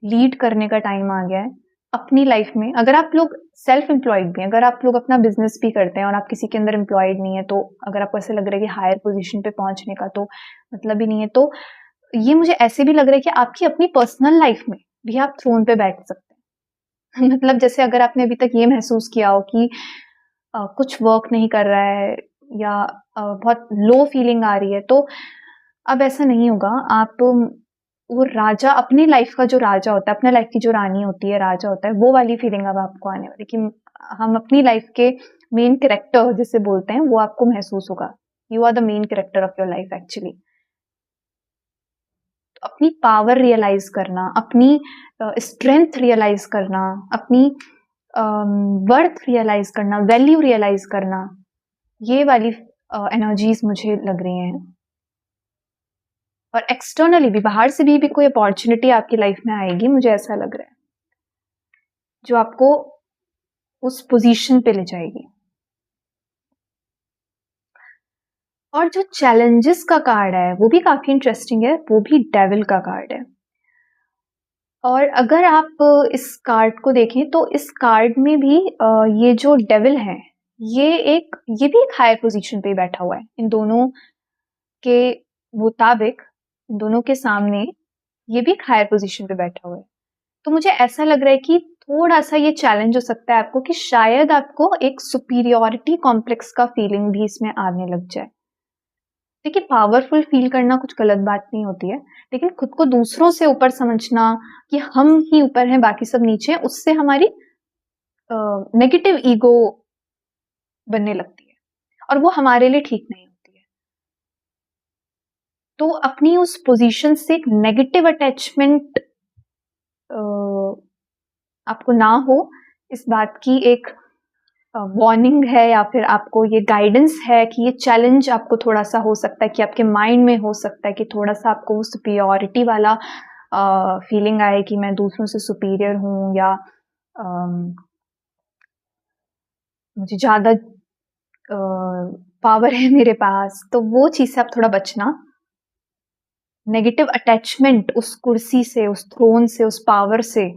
लीड करने का टाइम आ गया है अपनी लाइफ में। अगर आप लोग सेल्फ एम्प्लॉयड भी हैं, अगर आप लोग अपना बिजनेस भी करते हैं और आप किसी के अंदर एम्प्लॉयड नहीं है, तो अगर आपको ऐसा लग रहा है कि हायर पोजीशन पे पहुंचने का तो मतलब ही नहीं है, तो ये मुझे ऐसे भी लग रहा है कि आपकी अपनी पर्सनल लाइफ में भी आप थ्रोन पे बैठ सकते हैं। मतलब जैसे अगर आपने अभी तक ये महसूस किया हो कि कुछ वर्क नहीं कर रहा है, या बहुत लो फीलिंग आ रही है, तो अब ऐसा नहीं होगा। आप वो राजा, अपनी लाइफ का जो राजा होता है, अपने लाइफ की जो रानी होती है, राजा होता है, वो वाली फीलिंग अब आपको आने वाली कि हम अपनी लाइफ के मेन कैरेक्टर जिसे बोलते हैं, वो आपको महसूस होगा। You are the main character of your life actually. अपनी पावर रियलाइज करना, अपनी स्ट्रेंथ रियलाइज करना, अपनी वर्थ रियलाइज करना, वैल्यू रियलाइज करना, ये वाली एनर्जीज मुझे लग रही हैं। और एक्सटर्नली भी, बाहर से भी कोई अपॉर्चुनिटी आपकी लाइफ में आएगी, मुझे ऐसा लग रहा है, जो आपको उस पोजीशन पे ले जाएगी। और जो चैलेंजेस का कार्ड है वो भी काफी इंटरेस्टिंग है, वो भी डेविल का कार्ड है। और अगर आप इस कार्ड को देखें तो इस कार्ड में भी ये जो डेविल है, ये भी एक हायर पोजीशन पे बैठा हुआ है। इन दोनों के मुताबिक, इन दोनों के सामने ये भी एक हायर पोजीशन पे बैठा हुआ है। तो मुझे ऐसा लग रहा है कि थोड़ा सा ये चैलेंज हो सकता है आपको, कि शायद आपको एक सुपीरियॉरिटी कॉम्प्लेक्स का फीलिंग भी इसमें आने लग जाए। देखिए, पावरफुल फील करना कुछ गलत बात नहीं होती है, लेकिन खुद को दूसरों से ऊपर समझना कि हम ही ऊपर हैं, बाकी सब नीचे हैं, उससे हमारी नेगेटिव ईगो बनने लगती है, और वो हमारे लिए ठीक नहीं होती है। तो अपनी उस पोजीशन से एक नेगेटिव अटैचमेंट आपको ना हो, इस बात की एक वार्निंग है, या फिर आपको ये गाइडेंस है कि ये चैलेंज आपको थोड़ा सा हो सकता है कि आपके माइंड में हो सकता है कि थोड़ा सा आपको वो सुपीरियॉरिटी वाला फीलिंग आए कि मैं दूसरों से सुपीरियर हूँ, या मुझे ज़्यादा पावर है मेरे पास। तो वो चीज़ से आप थोड़ा बचना, नेगेटिव अटैचमेंट उस कुर्सी से, उस थ्रोन से, उस पावर से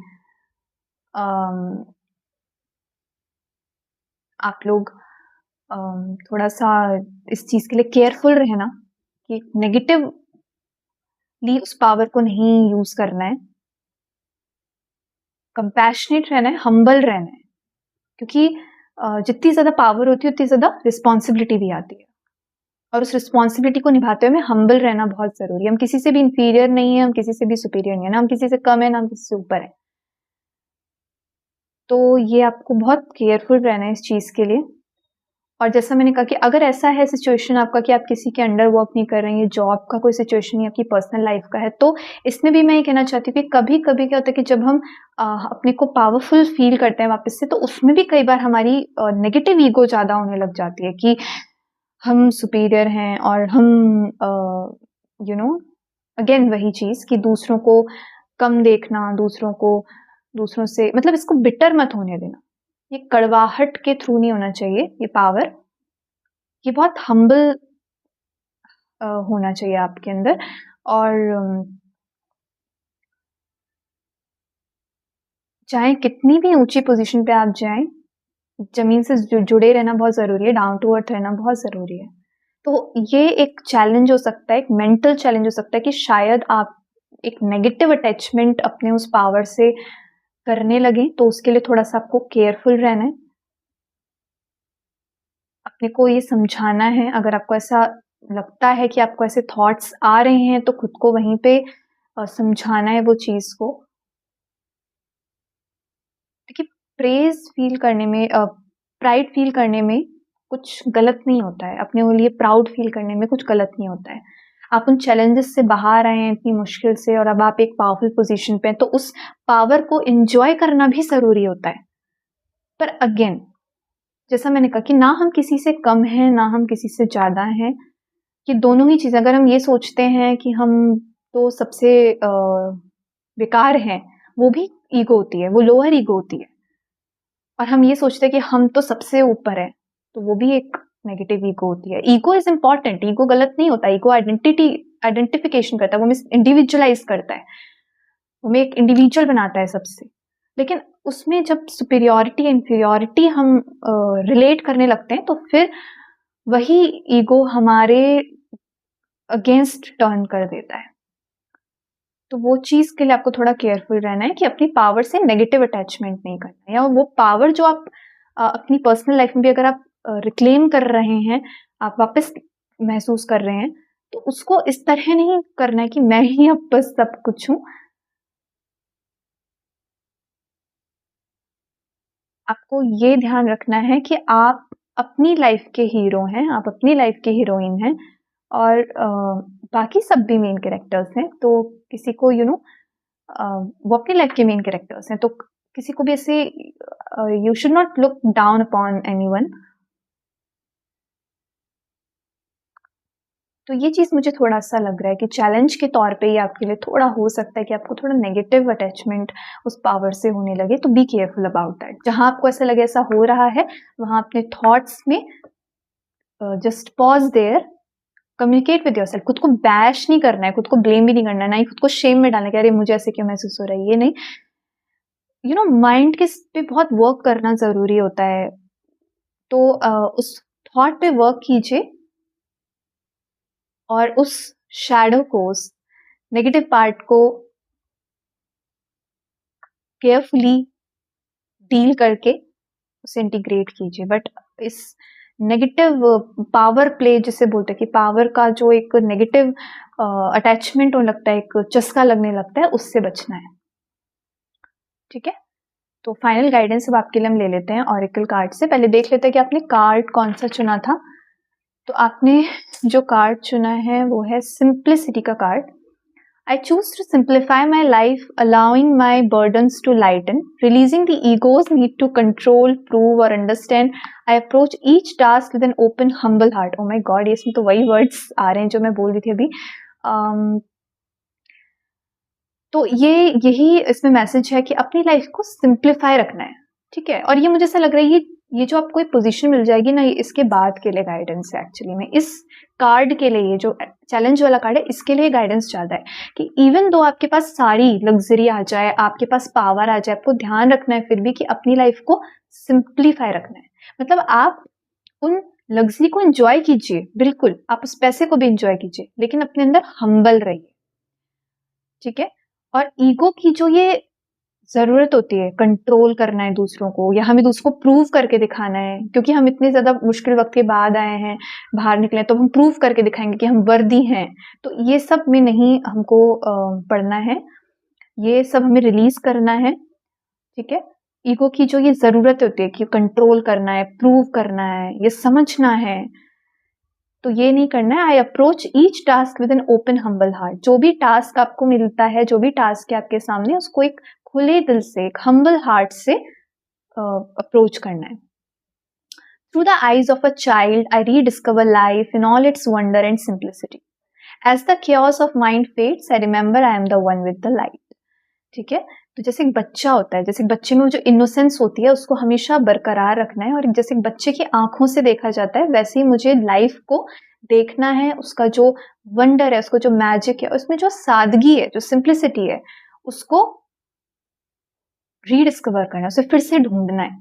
आप लोग थोड़ा सा इस चीज के लिए केयरफुल रहना कि नेगेटिवली उस पावर को नहीं यूज करना है। कंपैशनेट रहना है, हम्बल रहना है, क्योंकि जितनी ज्यादा पावर होती है उतनी ज्यादा रिस्पॉन्सिबिलिटी भी आती है, और उस रिस्पॉन्सिबिलिटी को निभाते हुए हमें हम्बल रहना बहुत जरूरी है। हम किसी से भी इंफीरियर नहीं है, हम किसी से भी सुपीरियर नहीं है, ना हम किसी से कम है, ना हम किसी से ऊपर है। तो ये आपको बहुत केयरफुल रहना है इस चीज के लिए। और जैसा मैंने कहा कि अगर ऐसा है सिचुएशन आपका कि आप किसी के अंडर वर्क नहीं कर रहे हैं, ये जॉब का कोई सिचुएशन या आपकी पर्सनल लाइफ का है, तो इसमें भी मैं ये कहना चाहती हूँ कि कभी कभी क्या होता है कि जब हम अपने को पावरफुल फील करते हैं वापस से, तो उसमें भी कई बार हमारी नेगेटिव ईगो ज्यादा होने लग जाती है कि हम सुपीरियर हैं, और हम अगेन वही चीज कि दूसरों को कम देखना, दूसरों से, मतलब इसको बिटर मत होने देना। ये कड़वाहट के थ्रू नहीं होना चाहिए ये पावर, ये बहुत हम्बल होना चाहिए आपके अंदर। और चाहे कितनी भी ऊंची पोजीशन पे आप जाएं, जमीन से जुड़े रहना बहुत जरूरी है, डाउन टू अर्थ रहना बहुत जरूरी है। तो ये एक चैलेंज हो सकता है, एक मेंटल चैलेंज हो सकता है कि शायद आप एक नेगेटिव अटैचमेंट अपने उस पावर से करने लगे, तो उसके लिए थोड़ा सा आपको केयरफुल रहना है, अपने को ये समझाना है। अगर आपको ऐसा लगता है कि आपको ऐसे थॉट्स आ रहे हैं, तो खुद को वहीं पे समझाना है वो चीज को। देखिए, प्रेज फील करने में, प्राइड फील करने में कुछ गलत नहीं होता है, अपने लिए प्राउड फील करने में कुछ गलत नहीं होता है। आप उन चैलेंजेस से बाहर आए हैं इतनी मुश्किल से, और अब आप एक पावरफुल पोजीशन पे हैं, तो उस पावर को एंजॉय करना भी जरूरी होता है। पर अगेन, जैसा मैंने कहा कि ना हम किसी से कम हैं, ना हम किसी से ज़्यादा हैं, कि दोनों ही चीज़ें अगर हम ये सोचते हैं कि हम तो सबसे बेकार हैं, वो भी ईगो होती है, वो लोअर ईगो होती है। और हम ये सोचते हैं कि हम तो सबसे ऊपर हैं, तो वो भी एक नेगेटिव ईगो होती है। ईगो इज़ इम्पोर्टेंट, ईगो गलत नहीं होता, ईगो आइडेंटिफिकेशन करता है, वो हमें इंडिविजुअलाइज़ करता है, वो हमें एक इंडिविजुअल बनाता है सबसे। लेकिन उसमें जब सुपीरियॉरिटी इंफीरियॉरिटी हम रिलेट करने लगते हैं, तो फिर वही ईगो हमारे अगेंस्ट टर्न कर देता है। तो वो चीज़ के लिए आपको थोड़ा केयरफुल रहना है कि अपनी पावर से नेगेटिव अटैचमेंट नहीं करना है, या वो पावर जो आप अपनी पर्सनल लाइफ में भी अगर आप रिक्लेम कर रहे हैं, आप वापस महसूस कर रहे हैं, तो उसको इस तरह नहीं करना है कि मैं ही अब बस सब कुछ हूँ। आपको ये ध्यान रखना है कि आप अपनी लाइफ के हीरो हैं, आप अपनी लाइफ की हीरोइन हैं, और बाकी सब भी मेन कैरेक्टर्स हैं। तो किसी को वो अपनी लाइफ के मेन कैरेक्टर्स हैं, तो किसी को भी ऐसे you should not look down upon anyone. तो ये चीज़ मुझे थोड़ा-सा लग रहा है कि चैलेंज के तौर पे ये आपके लिए थोड़ा हो सकता है कि आपको थोड़ा नेगेटिव अटैचमेंट उस पावर से होने लगे, तो बी केयरफुल अबाउट दैट। जहाँ आपको ऐसा लगे ऐसा हो रहा है, वहाँ अपने थॉट्स में just pause there, communicate with yourself. खुद को बैश नहीं करना है, खुद को ब्लेम भी नहीं करना है, ना ही खुद को शेम में डालना है कि अरे मुझे ऐसे क्यों महसूस हो रहा है, ये नहीं। माइंड के पे बहुत वर्क करना ज़रूरी होता है। तो उस थॉट पे वर्क कीजिए, और उस शैडो को, उस नेगेटिव पार्ट को केयरफुली डील करके उसे इंटीग्रेट कीजिए। बट इस नेगेटिव पावर प्ले जिसे बोलते हैं, कि पावर का जो एक नेगेटिव अटैचमेंट होने लगता है, एक चस्का लगने लगता है, उससे बचना है। ठीक है, तो फाइनल गाइडेंस अब आपके लिए हम ले लेते हैं ऑरेकल कार्ड से। पहले देख लेते हैं कि आपने कार्ड कौन सा चुना था। तो आपने जो कार्ड चुना है वो है सिंप्लिसिटी का card. I choose to simplify my life, allowing my burdens to lighten, releasing the ego's need to control, prove or understand. I approach each task with an open, humble heart. Oh my God, इसमें तो वही words आ रहे हैं जो मैं बोल रही थी अभी। तो यही इसमें मैसेज है कि अपनी लाइफ को सिंप्लीफाई रखना है। ठीक है, और ये मुझे ऐसा लग रहा है ये जो आपको एक पोजीशन मिल जाएगी ना, इसके बाद के लिए गाइडेंस है एक्चुअली में। इस कार्ड के लिए, ये जो चैलेंज वाला कार्ड है, इसके लिए गाइडेंस ज़्यादा है कि इवन दो आपके पास सारी लग्जरी आ जाए, आपके पास पावर आ जाए, आपको ध्यान रखना है फिर भी कि अपनी लाइफ को सिंप्लीफाई रखना है। मतलब आप उन लग्जरी को एंजॉय कीजिए, बिल्कुल आप उस पैसे को भी एंजॉय कीजिए, लेकिन अपने अंदर हम्बल रहिए। ठीक है, और ईगो की जो ये ज़रूरत होती है, कंट्रोल करना है दूसरों को, या हमें दूसरों को प्रूव करके दिखाना है, क्योंकि हम इतने ज़्यादा मुश्किल वक़्त के बाद आए हैं, बाहर निकले, तो हम प्रूव करके दिखाएँगे कि हम वर्दी हैं। तो ये सब में नहीं हमको पड़ना है, ये सब हमें रिलीज़ करना है। ठीक है? ईगो की जो ये ज़रूरत होती है कि कंट्रोल करना है, प्रूव करना है, ये समझना है, तो ये नहीं करना है। I approach each task with an open humble heart. जो भी टास्क आपको मिलता है, जो भी टास्क है आपके सामने, उसको एक खुले दिल से, एक हम्बल हार्ट से अप्रोच करना है। Through the eyes of a child I rediscover life in all its wonder and simplicity. As the chaos of mind fades I remember I am the one with the light. ठीक है, तो जैसे एक बच्चा होता है, जैसे एक बच्चे में जो इनोसेंस होती है, उसको हमेशा बरकरार रखना है, और जैसे एक बच्चे की आंखों से देखा जाता है, वैसे ही मुझे लाइफ को देखना है, उसका जो वंडर है, उसको जो मैजिक है, उसमें जो सादगी है, जो सिंप्लिसिटी है, उसको रीडिस्कवर करना है, उसे फिर से ढूंढना है,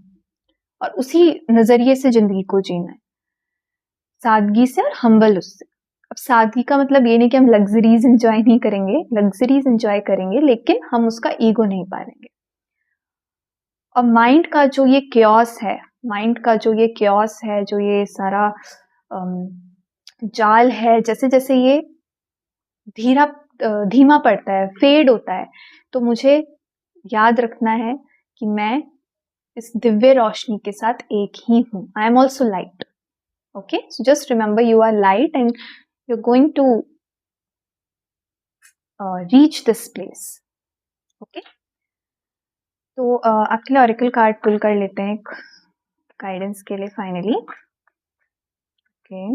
और उसी नजरिए से जिंदगी को जीना है, सादगी से और हम्बल उससे। अब सादगी का मतलब ये नहीं कि हम लग्जरीज एंजॉय नहीं करेंगे, लग्जरीज एंजॉय करेंगे, लेकिन हम उसका ईगो नहीं पालेंगे। और माइंड का जो ये क्योस है, माइंड का जो ये क्योस है, जो ये सारा जाल है, जैसे जैसे ये धीमा पड़ता है, फेड होता है, तो मुझे याद रखना है कि मैं इस दिव्य रोशनी के साथ एक ही हूँ। I am also light. Okay, so just remember you are light and you are going to reach this place. Okay, तो आपके लिए ऑरेकल कार्ड पुल कर लेते हैं एक। गाइडेंस के लिए फाइनली। Okay,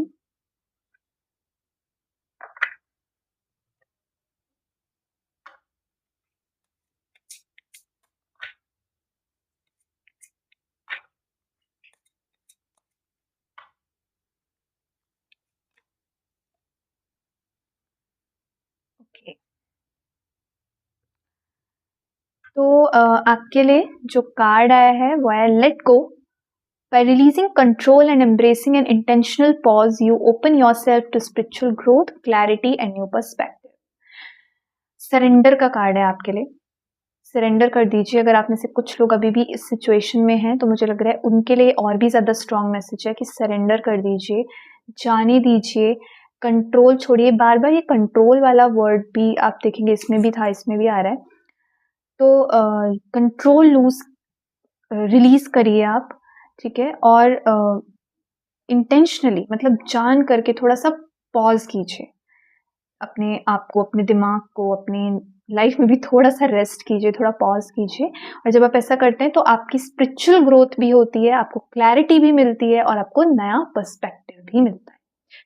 okay. तो आपके लिए जो कार्ड आया है वो है let go. By releasing control and embracing an intentional pause, you open yourself to spiritual growth, clarity and new perspective. Surrender का कार्ड है आपके लिए। सरेंडर कर दीजिए। अगर आप में से कुछ लोग अभी भी इस सिचुएशन में हैं तो मुझे लग रहा है उनके लिए और भी ज़्यादा स्ट्रॉन्ग मैसेज है कि सरेंडर कर दीजिए, जाने दीजिए, कंट्रोल छोड़िए। बार बार ये कंट्रोल वाला वर्ड भी आप देखेंगे, इसमें भी था, इसमें भी आ रहा है। तो कंट्रोल रिलीज करिए आप, ठीक है। और इंटेंशनली, मतलब जान करके थोड़ा सा पॉज कीजिए अपने आप को, अपने दिमाग को, अपनी लाइफ में भी थोड़ा सा रेस्ट कीजिए, थोड़ा पॉज कीजिए। और जब आप ऐसा करते हैं तो आपकी स्पिरिचुअल ग्रोथ भी होती है, आपको क्लैरिटी भी मिलती है और आपको नया पर्सपेक्टिव भी मिलता है।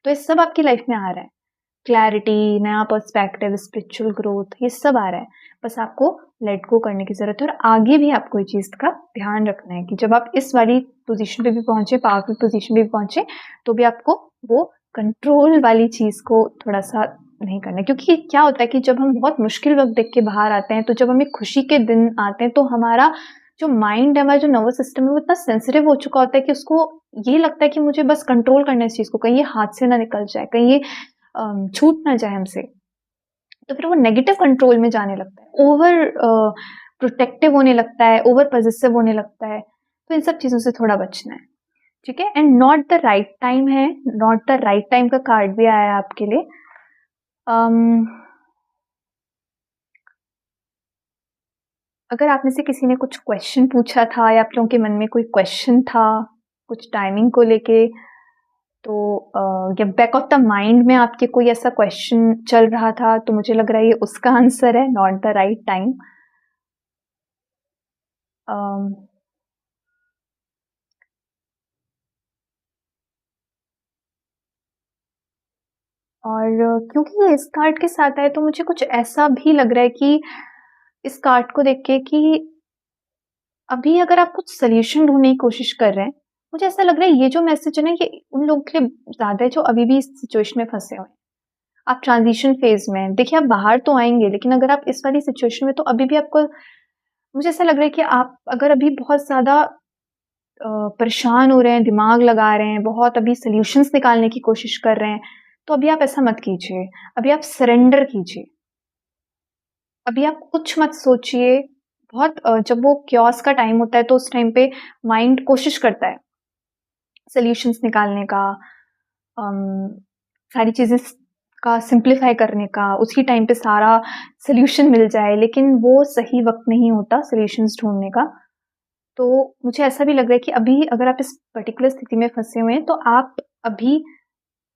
तो ये सब आपकी लाइफ में आ रहा है, क्लैरिटी, नया पर्सपेक्टिव, स्पिरिचुअल ग्रोथ, ये सब आ रहा है। बस आपको लेट गो करने की ज़रूरत है। और आगे भी आपको ये चीज़ का ध्यान रखना है कि जब आप इस वाली पोजीशन पे भी पहुंचे, पावरफुल पोजीशन पे भी पहुंचे, तो भी आपको वो कंट्रोल वाली चीज़ को थोड़ा सा नहीं करना है। क्योंकि क्या होता है कि जब हम बहुत मुश्किल वक्त देख के बाहर आते हैं, तो जब हमें खुशी के दिन आते हैं तो हमारा जो माइंड है, हमारा जो नर्वस सिस्टम है, वो इतना सेंसिटिव हो चुका होता है कि उसको ये लगता है कि मुझे बस कंट्रोल करना है इस चीज़ को, कहीं ये हाथ से ना निकल जाए, कहीं ये छूट ना जाए हमसे। तो फिर वो नेगेटिव कंट्रोल में जाने लगता है, ओवर प्रोटेक्टिव होने लगता है, ओवर पॉजेसिव होने लगता है। तो इन सब चीज़ों से थोड़ा बचना है, ठीक है। And not the right time है, नॉट द राइट टाइम का कार्ड भी आया है आपके लिए। अगर आप में से किसी ने कुछ क्वेश्चन पूछा था या आप लोगों के मन में कोई क्वेश्चन था कुछ टाइमिंग को लेके, तो या बैक ऑफ द माइंड में आपके कोई ऐसा क्वेश्चन चल रहा था, तो मुझे लग रहा है ये उसका आंसर है, नॉट द राइट टाइम। और क्योंकि ये इस कार्ड के साथ है तो मुझे कुछ ऐसा भी लग रहा है कि इस कार्ड को देख के कि अभी अगर आप कुछ सोल्यूशन ढूंढने की कोशिश कर रहे हैं, मुझे ऐसा लग रहा है ये जो मैसेज है ना, ये उन लोगों के लिए ज़्यादा है जो अभी भी इस सिचुएशन में फंसे हुए हैं। आप ट्रांजिशन फेज में हैं। देखिए, आप बाहर तो आएंगे, लेकिन अगर आप इस वाली सिचुएशन में, तो अभी भी आपको, मुझे ऐसा लग रहा है कि आप अगर अभी बहुत ज़्यादा परेशान हो रहे हैं, दिमाग लगा रहे हैं, बहुत अभी सोल्यूशंस निकालने की कोशिश कर रहे हैं, तो अभी आप ऐसा मत कीजिए। अभी आप सरेंडर कीजिए। अभी आप कुछ मत सोचिए। बहुत जब वो क्योस का टाइम होता है तो उस टाइम पे माइंड कोशिश करता है सोल्यूशंस निकालने का, सारी चीज़ें का सिंप्लीफाई करने का, उसी टाइम पे सारा सोल्यूशन मिल जाए, लेकिन वो सही वक्त नहीं होता सोल्यूशंस ढूंढने का। तो मुझे ऐसा भी लग रहा है कि अभी अगर आप इस पर्टिकुलर स्थिति में फंसे हुए हैं तो आप अभी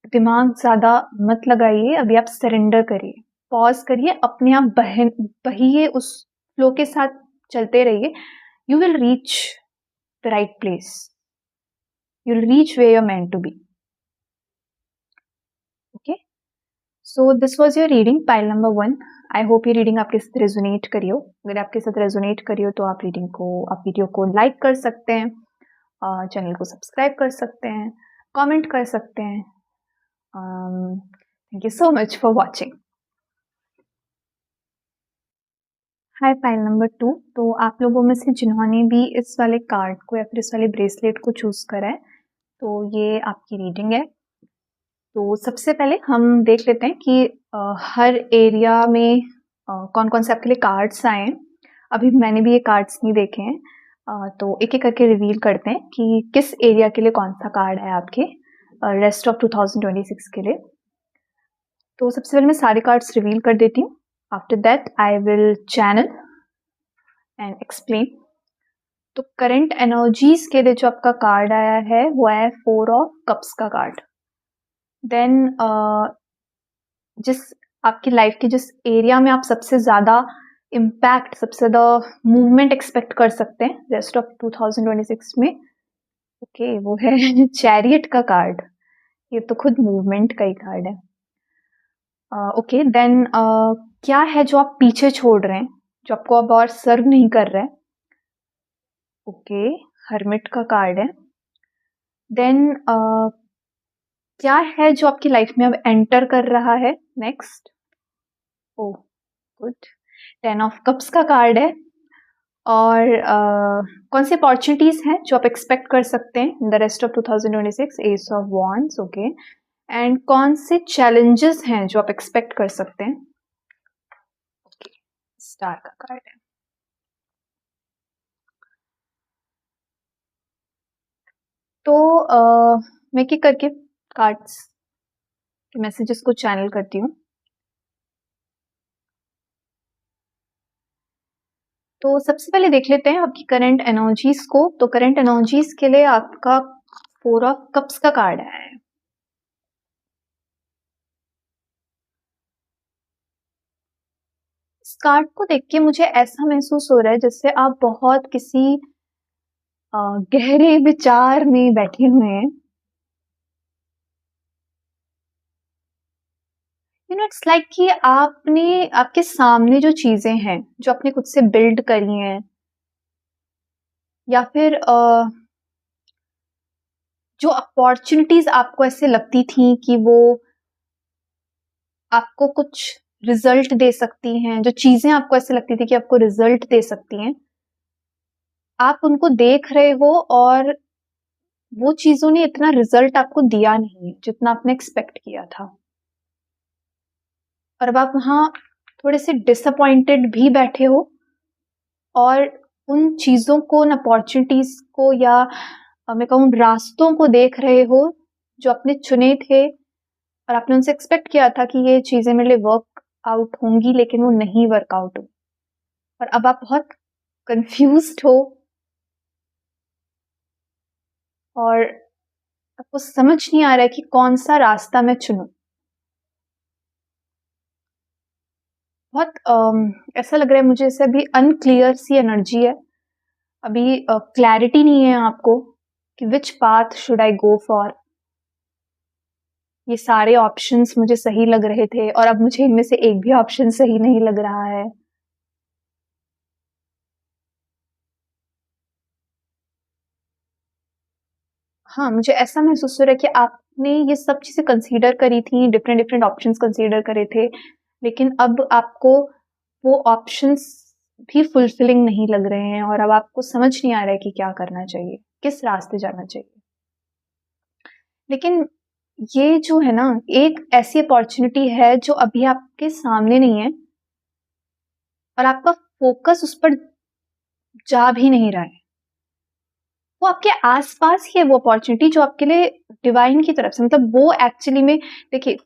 दिमाग ज़्यादा मत लगाइए, अभी आप सरेंडर करिए, पॉज करिए, अपने आप बहिए, उस फ्लो के साथ चलते रहिए। You will reach the right place, you will reach where you are meant to be. Okay, so this was your reading, pile number 1। I hope ये रीडिंग आपके साथ रेजोनेट करी हो। अगर आपके साथ रेजोनेट करी हो तो आप रीडिंग को, आप वीडियो को लाइक कर सकते हैं, चैनल को सब्सक्राइब कर सकते हैं, कमेंट कर सकते हैं। Thank you so much for watching. Hi, pile number 2। तो आप लोगों में से जिन्होंने भी इस वाले कार्ड को या फिर इस वाले ब्रेसलेट को चूज़ करा है, तो ये आपकी रीडिंग है। तो सबसे पहले हम देख लेते हैं कि हर एरिया में कौन कौन से आपके लिए कार्ड्स आए हैं। अभी मैंने भी ये कार्ड्स नहीं देखे हैं, तो एक एक करके रिवील करते हैं कि किस एरिया के लिए कौन सा कार्ड है आपके रेस्ट ऑफ 2026 के लिए। तो सबसे पहले मैं सारे कार्ड्स रिवील कर देती हूँ। After that I will channel and explain. तो करंट एनर्जीज के लिए जो आपका कार्ड आया है वो है 4 ऑफ कप्स का कार्ड। देन जिस आपकी लाइफ के जिस एरिया में आप सबसे ज़्यादा इम्पैक्ट, सबसे ज़्यादा मूवमेंट एक्सपेक्ट कर सकते हैं रेस्ट ऑफ 2026 में, ओके, वो है चैरियट का कार्ड। ये तो खुद मूवमेंट का ही कार्ड है। ओके देन क्या है जो आप पीछे छोड़ रहे हैं, जो आपको अब और सर्व नहीं कर रहा है? ओके, हर्मिट का कार्ड है। देन क्या है जो आपकी लाइफ में अब एंटर कर रहा है next? Oh good, 10 of cups का कार्ड है। और कौन सी अपॉर्चुनिटीज हैं जो आप एक्सपेक्ट कर सकते हैं in the rest of 2026? S of wands, okay. And कौन से चैलेंजेस हैं जो आप एक्सपेक्ट कर सकते हैं? ओके, स्टार का कार्ड है। तो मैं क्या करके कार्ड्स के मैसेजेस को चैनल करती हूँ। तो सबसे पहले देख लेते हैं आपकी करंट एनर्जीज को। तो करंट एनर्जीज के लिए आपका 4 ऑफ कप्स का कार्ड है। इस कार्ड को देख के मुझे ऐसा महसूस हो रहा है जैसे आप बहुत किसी गहरे विचार में बैठे हुए हैं। यू नो इट्स लाइक कि आपने आपके सामने जो चीजें हैं जो आपने खुद से बिल्ड करी हैं, या फिर जो अपॉर्चुनिटीज आपको ऐसे लगती थी कि वो आपको कुछ रिजल्ट दे सकती हैं, जो चीजें आपको ऐसे लगती थी कि आपको रिजल्ट दे सकती हैं, आप उनको देख रहे हो और वो चीजों ने इतना रिजल्ट आपको दिया नहीं जितना आपने एक्सपेक्ट किया था। और अब आप वहां थोड़े से डिसअपॉइंटेड भी बैठे हो और उन चीजों को, उन अपॉर्चुनिटीज को, या मैं कहूँ रास्तों को देख रहे हो जो आपने चुने थे और आपने उनसे एक्सपेक्ट किया था कि ये चीजें मेरे लिए वर्क आउट होंगी, लेकिन वो नहीं वर्कआउट हुई। और अब आप बहुत कंफ्यूज्ड हो और आपको समझ नहीं आ रहा है कि कौन सा रास्ता मैं चुनूं। बहुत ऐसा लग रहा है मुझे जैसे अभी अनक्लियर सी एनर्जी है। अभी क्लैरिटी नहीं है आपको कि विच path should I go for. ये सारे ऑप्शंस मुझे सही लग रहे थे और अब मुझे इनमें से एक भी ऑप्शन सही नहीं लग रहा है। हाँ, मुझे ऐसा महसूस हो रहा है कि आपने ये सब चीजें कंसीडर करी थी, डिफरेंट डिफरेंट ऑप्शंस कंसीडर करे थे, लेकिन अब आपको वो ऑप्शंस भी फुलफिलिंग नहीं लग रहे हैं और अब आपको समझ नहीं आ रहा है कि क्या करना चाहिए, किस रास्ते जाना चाहिए। लेकिन ये जो है ना, एक ऐसी अपॉर्चुनिटी है जो अभी आपके सामने नहीं है और आपका फोकस उस पर जा भी नहीं रहा है। वो आपके आसपास ही है वो अपॉर्चुनिटी जो आपके लिए डिवाइन की तरफ से, मतलब वो एक्चुअली में देखिए,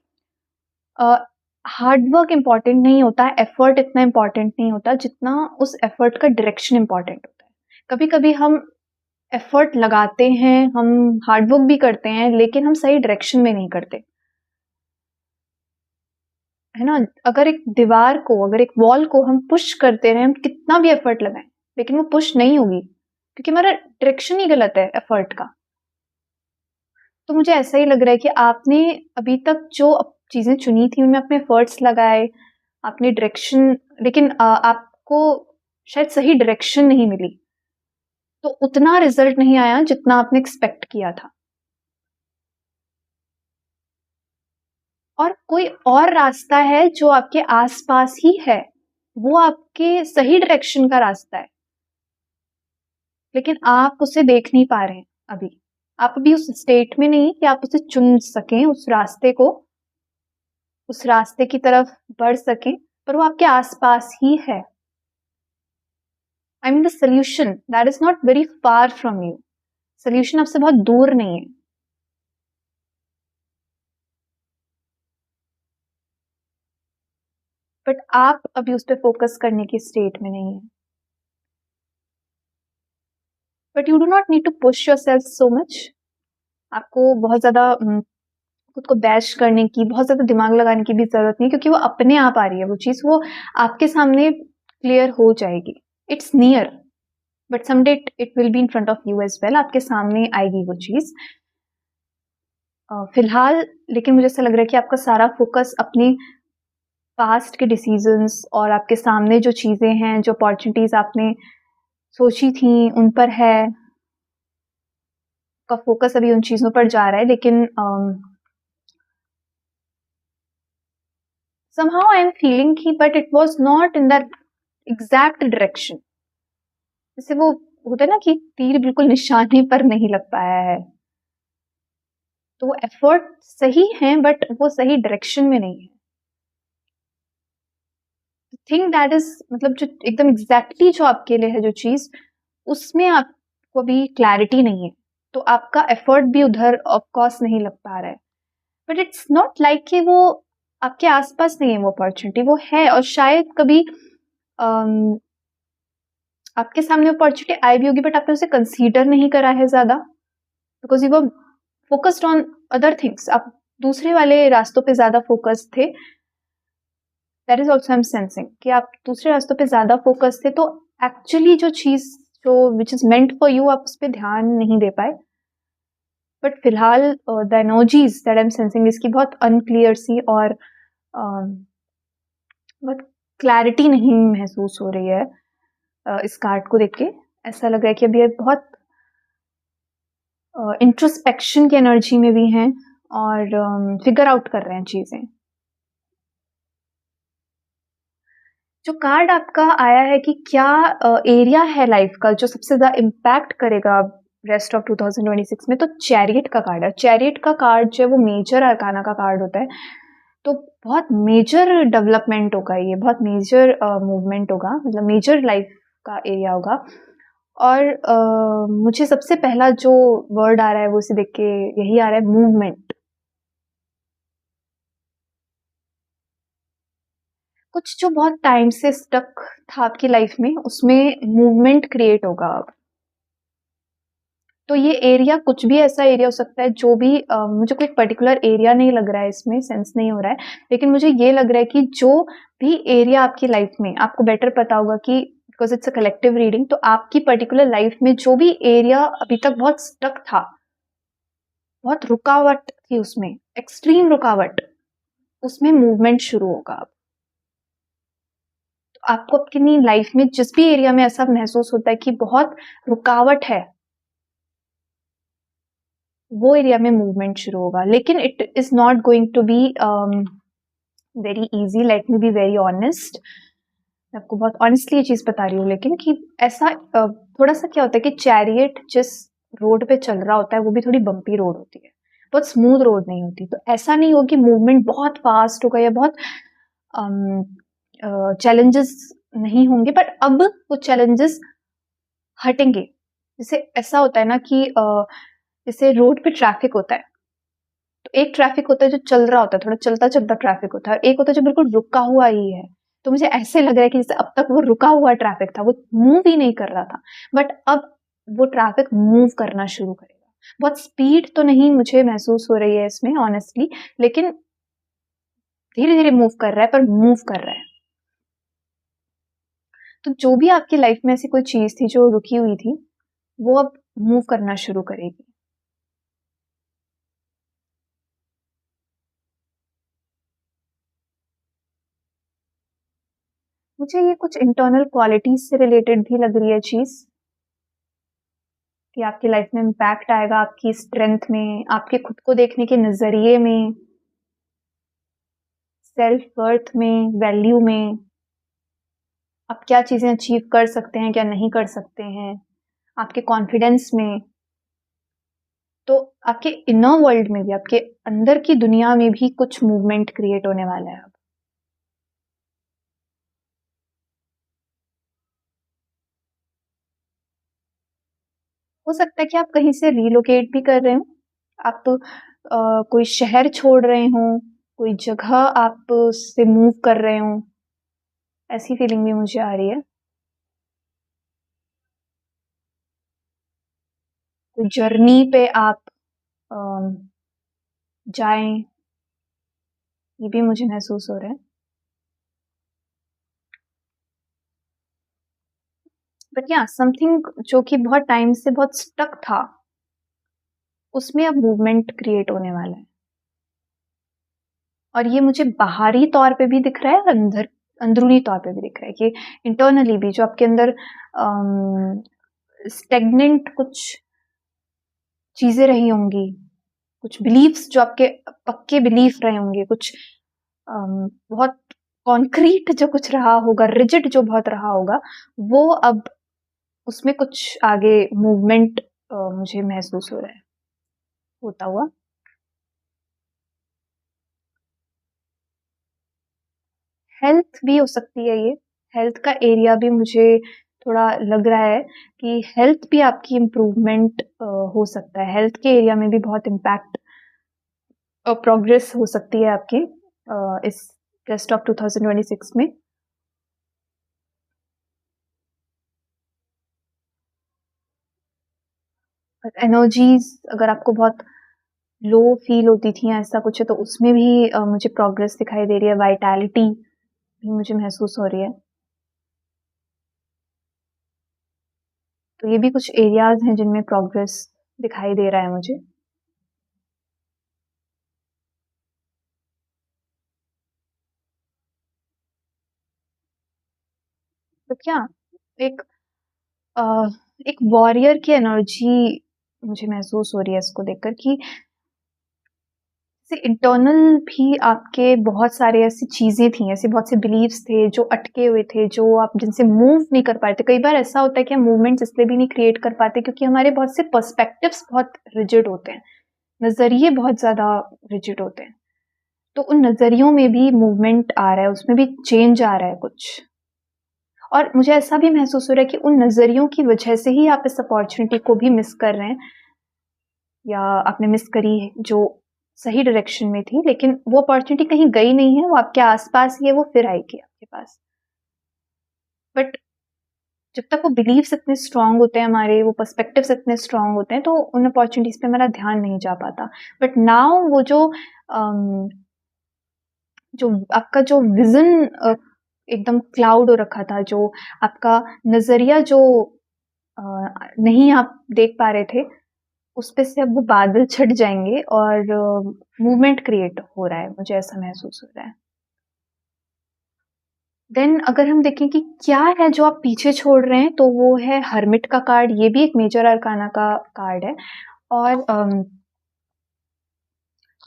हार्ड वर्क इंपॉर्टेंट नहीं होता है, एफर्ट इतना इंपॉर्टेंट नहीं होता जितना उस एफर्ट का डायरेक्शन इंपॉर्टेंट होता है। कभी कभी हम एफर्ट लगाते हैं, हम हार्ड वर्क भी करते हैं, लेकिन हम सही डायरेक्शन में नहीं करते, है ना। अगर एक दीवार को, अगर एक वॉल को हम पुश करते रहे, हम कितना भी एफर्ट लगाएं, लेकिन वो पुश नहीं होगी क्योंकि हमारा डायरेक्शन ही गलत है एफर्ट का। तो मुझे ऐसा ही लग रहा है कि आपने अभी तक जो चीजें चुनी थी उनमें अपने एफर्ट्स लगाए, आपने डायरेक्शन, लेकिन आपको शायद सही डायरेक्शन नहीं मिली, तो उतना रिजल्ट नहीं आया जितना आपने एक्सपेक्ट किया था। और कोई और रास्ता है जो आपके आसपास ही है, वो आपके सही डायरेक्शन का रास्ता है, लेकिन आप उसे देख नहीं पा रहे हैं अभी। आप अभी उस स्टेट में नहीं कि आप उसे चुन सकें, उस रास्ते को, उस रास्ते की तरफ बढ़ सकें, पर वो आपके आसपास ही है। I mean the solution that is not very far from you. Solution आपसे बहुत दूर नहीं है, बट आप अभी उस पर फोकस करने की स्टेट में नहीं है। But you do not need to push yourself so much. आपको बहुत ज्यादा खुद को बैश करने की, बहुत ज्यादा दिमाग लगाने की भी जरूरत नहीं, क्योंकि वो अपने आप आ रही है वो चीज, वो आपके सामने क्लियर हो जाएगी। It's near. But someday it will be in front of you as well, आपके सामने आएगी वो चीज़। फिलहाल लेकिन मुझे ऐसा लग रहा है कि आपका सारा फोकस अपने पास्ट के डिसीजंस और आपके सामने जो चीज़ें हैं, जो अपॉर्चुनिटीज़ आपने सोची थी, उन पर है। का फोकस अभी उन चीज़ों पर जा रहा है, लेकिन somehow I am feeling कि but it was not in that exact direction। जैसे वो होता है ना कि तीर बिल्कुल निशाने पर नहीं लग पाया है, तो एफर्ट सही है बट वो सही डायरेक्शन में नहीं है। थिंक दैट इज मतलब जो एकदम एग्जैक्टली जो आपके लिए है जो चीज, उसमें आपको अभी क्लैरिटी नहीं है, तो आपका एफर्ट भी उधर ऑफ कोर्स नहीं लग पा रहा है। बट इट्स नॉट लाइक कि वो आपके आसपास नहीं है वो अपॉर्चुनिटी, वो है और शायद कभी आपके सामने अपॉर्चुनिटी आई भी होगी बट आपने उसे कंसीडर नहीं करा है ज्यादा, because you were focused on other things. आप दूसरे वाले रास्तों पे ज्यादा फोकस थे। That is also I am sensing कि आप दूसरे रास्तों पे ज्यादा फोकस थे, तो एक्चुअली जो चीज जो which is meant for you, आप उस पर ध्यान नहीं दे पाए। बट फिलहाल the energies that I am sensing इसकी बहुत अनक्लियर सी और बहुत क्लैरिटी नहीं महसूस हो रही है। इस कार्ड को देख के ऐसा लग रहा है कि अभी बहुत इंट्रोस्पेक्शन की एनर्जी में भी हैं और फिगर आउट कर रहे हैं चीजें। जो कार्ड आपका आया है कि क्या एरिया है लाइफ का जो सबसे ज्यादा इम्पैक्ट करेगा रेस्ट ऑफ 2026 में, तो चैरियट का कार्ड है। चैरियट का कार्ड जो है वो मेजर अरकाना का कार्ड होता है, तो बहुत मेजर डेवलपमेंट होगा, ये बहुत मेजर मूवमेंट होगा, मतलब मेजर लाइफ का एरिया होगा। और मुझे सबसे पहला जो वर्ड आ रहा है वो उसे देख के यही आ रहा है, मूवमेंट। कुछ जो बहुत टाइम से स्टक था आपकी लाइफ में, उसमें मूवमेंट क्रिएट होगा अब। तो ये एरिया कुछ भी ऐसा एरिया हो सकता है जो भी मुझे कोई पर्टिकुलर एरिया नहीं लग रहा है, इसमें सेंस नहीं हो रहा है, लेकिन मुझे ये लग रहा है कि जो भी एरिया आपकी लाइफ में, आपको बेटर पता होगा कि because it's a collective reading, तो आपकी पर्टिकुलर लाइफ में जो भी एरिया अभी तक बहुत स्टक था, बहुत रुकावट थी उसमें, एक्सट्रीम रुकावट, उसमें मूवमेंट शुरू होगा अब। तो आपको अपनी लाइफ में जिस भी एरिया में ऐसा महसूस होता है कि बहुत रुकावट है, वो एरिया में मूवमेंट शुरू होगा। लेकिन it is not going to be very easy, let me be very honest. मैं आपको बहुत ऑनेस्टली ये चीज बता रही हूँ, लेकिन कि ऐसा थोड़ा सा क्या होता है कि चैरियट जिस रोड पे चल रहा होता है वो भी थोड़ी बम्पी रोड होती है, बहुत स्मूथ रोड नहीं होती। तो ऐसा नहीं हो कि मूवमेंट बहुत फास्ट होगा या बहुत चैलेंजेस नहीं होंगे, बट अब वो चैलेंजेस हटेंगे। जैसे ऐसा होता है ना कि जैसे रोड पे ट्रैफिक होता है, तो एक ट्रैफिक होता है जो चल रहा होता है, थोड़ा चलता चलता ट्रैफिक होता है, और एक होता है जो बिल्कुल रुका हुआ ही है। तो मुझे ऐसे लग रहा है कि जैसे अब तक वो रुका हुआ ट्रैफिक था, वो मूव ही नहीं कर रहा था, बट अब वो ट्रैफिक मूव करना शुरू करेगा। बहुत स्पीड तो नहीं मुझे महसूस हो रही है इसमें ऑनेस्टली, लेकिन धीरे धीरे मूव कर रहा है, पर मूव कर रहा है। तो जो भी आपकी लाइफ में ऐसी कोई चीज थी जो रुकी हुई थी, वो अब मूव करना शुरू करेगी। मुझे ये कुछ इंटरनल क्वालिटीज से रिलेटेड भी लग रही है चीज, कि आपकी लाइफ में इम्पैक्ट आएगा आपकी स्ट्रेंथ में, आपके खुद को देखने के नजरिए में, सेल्फ वर्थ में, वैल्यू में, आप क्या चीजें अचीव कर सकते हैं क्या नहीं कर सकते हैं, आपके कॉन्फिडेंस में। तो आपके इनर वर्ल्ड में भी, आपके अंदर की दुनिया में भी कुछ मूवमेंट क्रिएट होने वाला है अब। हो सकता है कि आप कहीं से रिलोकेट भी कर रहे हो, आप कोई शहर छोड़ रहे हो, कोई जगह आप से मूव कर रहे हो, ऐसी फीलिंग भी मुझे आ रही है। कोई जर्नी पे आप अम, जाएं, ये भी मुझे महसूस हो रहा है। बट या समथिंग जो कि बहुत टाइम से बहुत स्टक था, उसमें अब मूवमेंट क्रिएट होने वाला है। और ये मुझे बाहरी तौर पे भी दिख रहा है और अंदरूनी तौर पे भी दिख रहा है कि इंटरनली भी जो आपके अंदर स्टेगनेंट कुछ चीजें रही होंगी, कुछ बिलीफ्स जो आपके पक्के बिलीफ रहे होंगे, कुछ बहुत कॉन्क्रीट जो कुछ रहा होगा, रिजिड जो बहुत रहा होगा, वो अब उसमें कुछ आगे मूवमेंट मुझे महसूस हो रहा है होता हुआ। हेल्थ भी हो सकती है ये, हेल्थ का एरिया भी मुझे थोड़ा लग रहा है कि हेल्थ भी आपकी इम्प्रूवमेंट हो सकता है, हेल्थ के एरिया में भी बहुत इम्पैक्ट प्रोग्रेस हो सकती है आपकी इस रेस्ट ऑफ 2026 में। एनर्जीज अगर आपको बहुत लो फील होती थी या ऐसा कुछ है तो उसमें भी मुझे प्रोग्रेस दिखाई दे रही है, वाइटैलिटी भी मुझे महसूस हो रही है। तो ये भी कुछ एरियाज हैं जिनमें प्रोग्रेस दिखाई दे रहा है मुझे। तो क्या एक एक वॉरियर की एनर्जी मुझे महसूस हो रही है इसको देखकर कि इंटरनल भी आपके बहुत सारे ऐसी चीजें थी, ऐसे बहुत से बिलीव्स थे जो अटके हुए थे, जो आप जिनसे मूव नहीं कर पाए थे। कई बार ऐसा होता है कि हम मूवमेंट्स इसलिए भी नहीं क्रिएट कर पाते क्योंकि हमारे बहुत से पर्सपेक्टिव्स बहुत रिजिड होते हैं, नजरिए बहुत ज्यादा रिजिड होते हैं। तो उन नजरियों में भी मूवमेंट आ रहा है, उसमें भी चेंज आ रहा है कुछ। और मुझे ऐसा भी महसूस हो रहा है कि उन नजरियों की वजह से ही आप इस अपॉर्चुनिटी को भी मिस कर रहे हैं, या आपने मिस करी जो सही डायरेक्शन में थी, लेकिन वो अपॉर्चुनिटी कहीं गई नहीं है, वो आपके आसपास ही है, वो फिर आएगी आपके पास। बट जब तक वो बिलीव्स इतने स्ट्रांग होते हैं हमारे, वो पर्सपेक्टिव्स इतने स्ट्रांग होते हैं, तो उन अपॉर्चुनिटीज पे हमारा ध्यान नहीं जा पाता। बट नाउ वो जो आपका जो विजन एकदम क्लाउड हो रखा था, जो आपका नजरिया जो नहीं आप देख पा रहे थे, उस पे से अब वो बादल छट जाएंगे और मूवमेंट क्रिएट हो रहा है, मुझे ऐसा महसूस हो रहा है। देन अगर हम देखें कि क्या है जो आप पीछे छोड़ रहे हैं, तो वो है हर्मिट का कार्ड। ये भी एक मेजर अरकाना का कार्ड है। और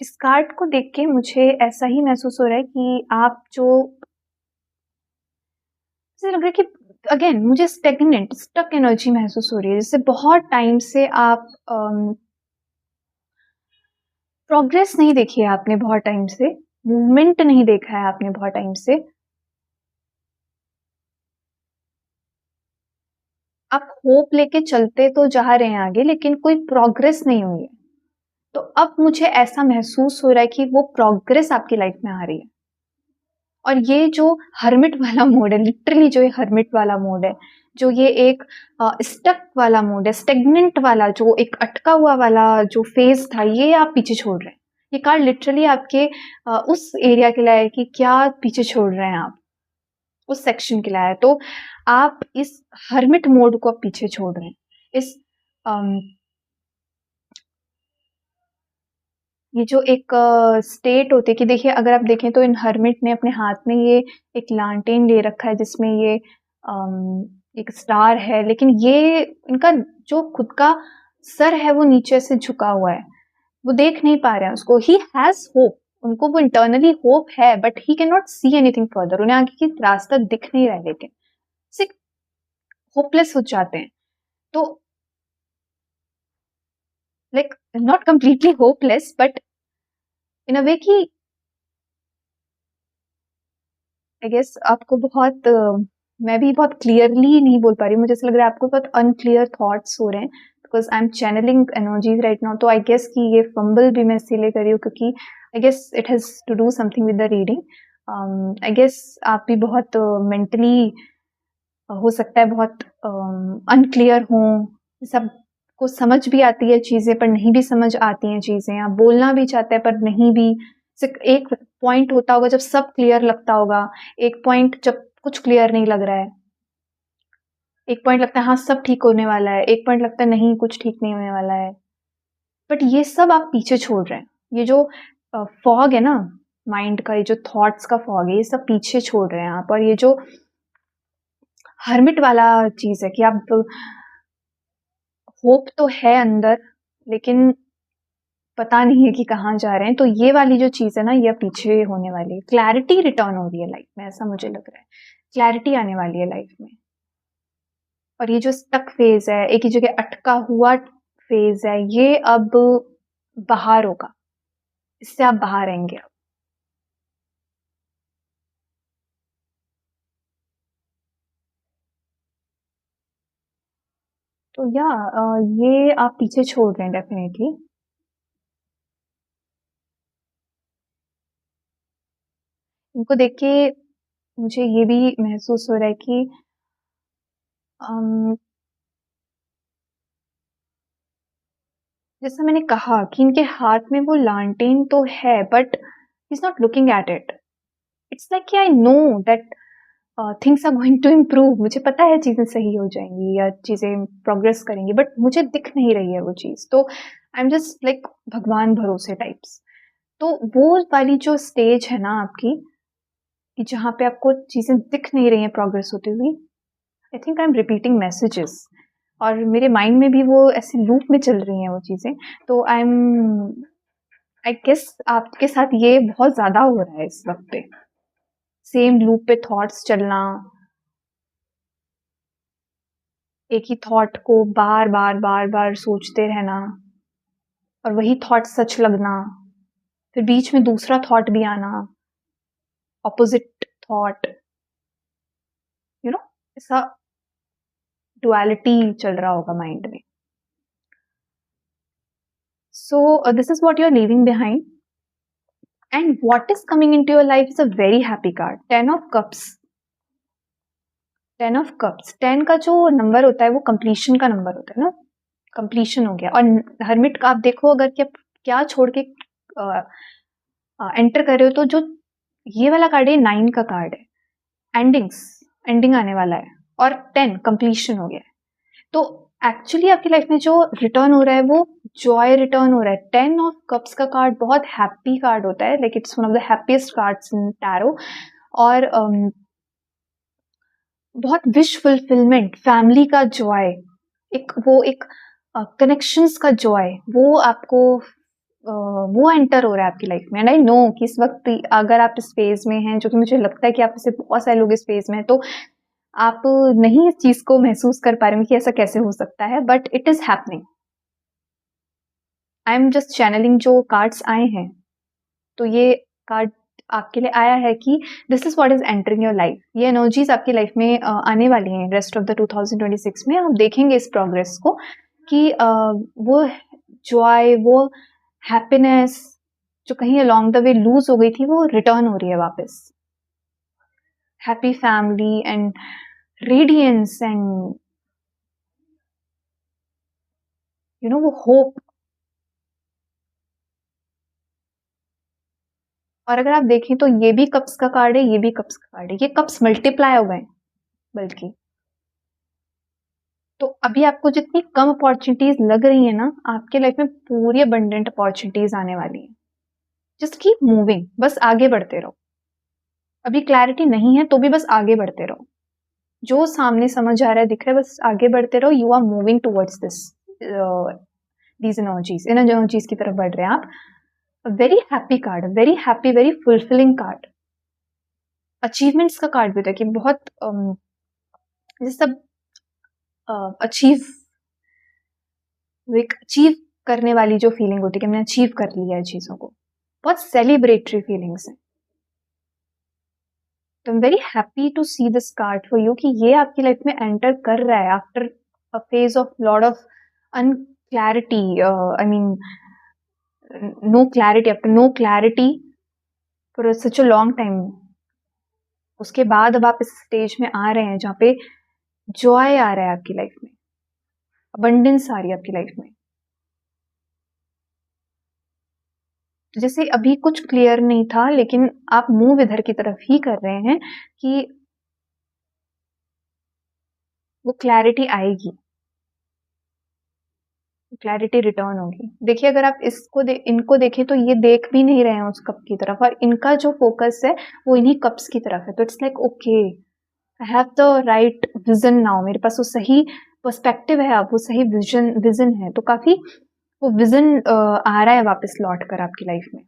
इस कार्ड को देख के मुझे ऐसा ही महसूस हो रहा है कि आप जो मुझे लग रहा है कि अगेन मुझे स्टेगनेंट स्टक एनर्जी महसूस हो रही है, जैसे बहुत टाइम से आप प्रोग्रेस नहीं देखी है आपने, बहुत टाइम से मूवमेंट नहीं देखा है आपने बहुत टाइम से। आप होप लेके चलते तो जा रहे हैं आगे, लेकिन कोई प्रोग्रेस नहीं हुई है। तो अब मुझे ऐसा महसूस हो रहा है कि वो प्रोग्रेस आपकी लाइफ में आ रही है। और ये जो हर्मिट वाला मोड है, लिटरली जो ये हर्मिट वाला मोड है, जो ये एक स्टक वाला मोड है, स्टेगनेंट वाला, जो एक अटका हुआ वाला जो फेज था, ये आप पीछे छोड़ रहे हैं। ये कार्ड लिटरली आपके उस एरिया के लिए है कि क्या पीछे छोड़ रहे हैं आप, उस सेक्शन के लिए है। तो आप इस हर्मिट मोड को आप पीछे छोड़ रहे हैं। इस ये जो एक स्टेट होती है कि देखिए, अगर आप देखें तो इन हर्मिट ने अपने हाथ में ये एक लालटेन ले रखा है जिसमें ये एक स्टार है, लेकिन ये इनका जो खुद का सर है वो नीचे से झुका हुआ है, वो देख नहीं पा रहे हैं उसको। ही हैज होप, उनको वो इंटरनली होप है, but he can not see anything further. उन्हें आगे की रास्ता दिख नहीं रहा है, लेकिन सिर्फ होपलेस हो जाते हैं। तो like not completely hopeless, but in a way कि आई गेस आपको बहुत मैं भी बहुत क्लियरली नहीं बोल पा रही हूँ, मुझे ऐसा लग रहा है आपको बहुत अनक्लियर थॉट्स हो रहे हैं, because I am channelling energies right now. तो आई गेस कि ये फंबल भी मैं इसीलिए कर रही हूँ क्योंकि I guess it has to do something with the reading. I guess आप भी बहुत मेंटली हो सकता है बहुत अनक्लियर हो, सबको समझ भी आती है चीजें पर नहीं भी समझ आती हैं चीजें, आप बोलना भी चाहते हैं पर नहीं भी। सिर्फ एक पॉइंट होता होगा जब सब क्लियर लगता होगा, एक पॉइंट जब कुछ क्लियर नहीं लग रहा है। एक पॉइंट लगता है हाँ सब ठीक होने वाला है, एक पॉइंट लगता है नहीं कुछ ठीक नहीं होने वाला है, बट ये सब आप पीछे छोड़ रहे हैं। ये जो फॉग है ना माइंड का, ये जो थॉट्स का फॉग है, ये सब पीछे छोड़ रहे हैं आप। और ये जो हर्मिट वाला चीज है कि आप होप तो है अंदर लेकिन पता नहीं है कि कहाँ जा रहे हैं, तो ये वाली जो चीज है ना ये पीछे होने वाली है। क्लैरिटी रिटर्न हो रही है लाइफ में, ऐसा मुझे लग रहा है। क्लैरिटी आने वाली है लाइफ में। और ये जो स्टक फेज है, एक ही जगह अटका हुआ फेज है, ये अब बाहर होगा, इससे आप बाहर आएंगे अब। तो ये आप पीछे छोड़ रहे हैं डेफिनेटली। इनको देख के मुझे ये भी महसूस हो रहा है कि अम, जैसा मैंने कहा कि इनके हाथ में वो लालटेन तो है but he is not looking at it. It's like I know that things are going to improve. मुझे पता है चीजें सही हो जाएंगी या चीजें प्रोग्रेस करेंगी, बट मुझे दिख नहीं रही है वो चीज। तो आई एम जस्ट लाइक भगवान भरोसे टाइप्स। तो वो वाली जो स्टेज है ना आपकी, कि जहाँ पे आपको चीजें दिख नहीं रही हैं प्रोग्रेस होती हुई, I think I am repeating messages और मेरे माइंड में भी वो ऐसे लूप में चल रही हैं वो चीजें। तो आई गेस आपके साथ ये बहुत ज्यादा हो रहा है इस वक्त पे। सेम लूप पे थॉट्स चलना, एक ही थॉट को बार बार बार बार सोचते रहना और वही थॉट सच लगना, फिर बीच में दूसरा थॉट भी आना, ऑपोजिट थॉट, यू नो, ऐसा डुअलिटी चल रहा होगा माइंड में। So this is what you are leaving behind and what is coming into your life is a very happy card, 10 of cups. 10 of cups, 10 का जो number होता है वो कंप्लीशन का नंबर होता है ना, कंप्लीशन हो गया। और हर्मिट का आप देखो अगर क्या छोड़ के एंटर कर रहे हो, तो जो ये वाला कार्ड है 9 का कार्ड है, एंडिंग आने वाला है। और 10 कंप्लीशन हो गया है। तो एक्चुअली आपकी लाइफ में जो रिटर्न हो रहा है वो जॉय रिटर्न हो रहा है। 10 ऑफ कप्स का कार्ड बहुत हैप्पी कार्ड होता है, like it's one of the happiest cards in tarot. और बहुत विश फुलफिलमेंट, फैमिली का जॉय, एक कनेक्शंस का जॉय, वो आपको वो एंटर हो रहा है आपकी लाइफ में। एंड आई नो कि इस वक्त अगर आप इस फेज में हैं, जो कि मुझे लगता है कि आप इसे बहुत सारे लोग इस फेज में हैं, तो आप नहीं इस चीज को महसूस कर पा रहे हैं कि ऐसा कैसे हो सकता है, but it is happening. I am just channelling जो कार्ड्स आए हैं, तो ये कार्ड आपके लिए आया है कि this is what is entering your life. ये एनर्जीज आपकी लाइफ में आने वाली हैं रेस्ट ऑफ द 2026 में। आप देखेंगे इस प्रोग्रेस को कि वो जॉय, वो हैप्पीनेस जो कहीं अलोंग द वे लूज हो गई थी, वो रिटर्न हो रही है वापस। Happy family and radiance and you know वो होप। और अगर आप देखें तो ये भी कप्स का कार्ड है, ये भी कप्स का कार्ड है, ये कप्स मल्टीप्लाई हो गए बल्कि। तो अभी आपको जितनी कम अपॉर्चुनिटीज लग रही है ना, आपके लाइफ में पूरी अबंडेंट अपॉर्चुनिटीज आने वाली है। जस्ट कीप मूविंग, बस आगे बढ़ते रहो। अभी क्लैरिटी नहीं है तो भी बस आगे बढ़ते रहो। जो सामने समझ आ रहा है, दिख रहा है, बस आगे बढ़ते रहो। You are moving towards these energies, इन एनर्जीज की तरफ बढ़ रहे हैं आप। Very happy card, very happy, very fulfilling card. Achievements का कार्ड भी था कि बहुत जैसे सब अचीव, एक अचीव करने वाली जो फीलिंग होती है कि हमने अचीव कर लिया है चीजों को, बहुत सेलिब्रेटरी फीलिंग्स है। तो I am very happy to see this card for you कि ये आपकी लाइफ में एंटर कर रहा है after a phase of lot of unclarity, I mean no clarity, after no clarity for such a long time. उसके बाद अब आप इस स्टेज में आ रहे हैं जहाँ पे जॉय आ रहा है आपकी लाइफ में, अबंडेंस आ रही है आपकी लाइफ में। तो जैसे अभी कुछ क्लियर नहीं था, लेकिन आप मूव इधर की तरफ ही कर रहे हैं कि वो क्लैरिटी आएगी, क्लैरिटी रिटर्न होगी। देखिए अगर आप इनको देखें तो ये देख भी नहीं रहे हैं उस कप की तरफ, और इनका जो फोकस है वो इन्हीं कप्स की तरफ है। तो it's like okay, I have the right vision now, मेरे पास वो सही पर्सपेक्टिव है, अब वो सही विजन है। तो काफी वो विजन आ रहा है वापस लौट कर आपकी लाइफ में।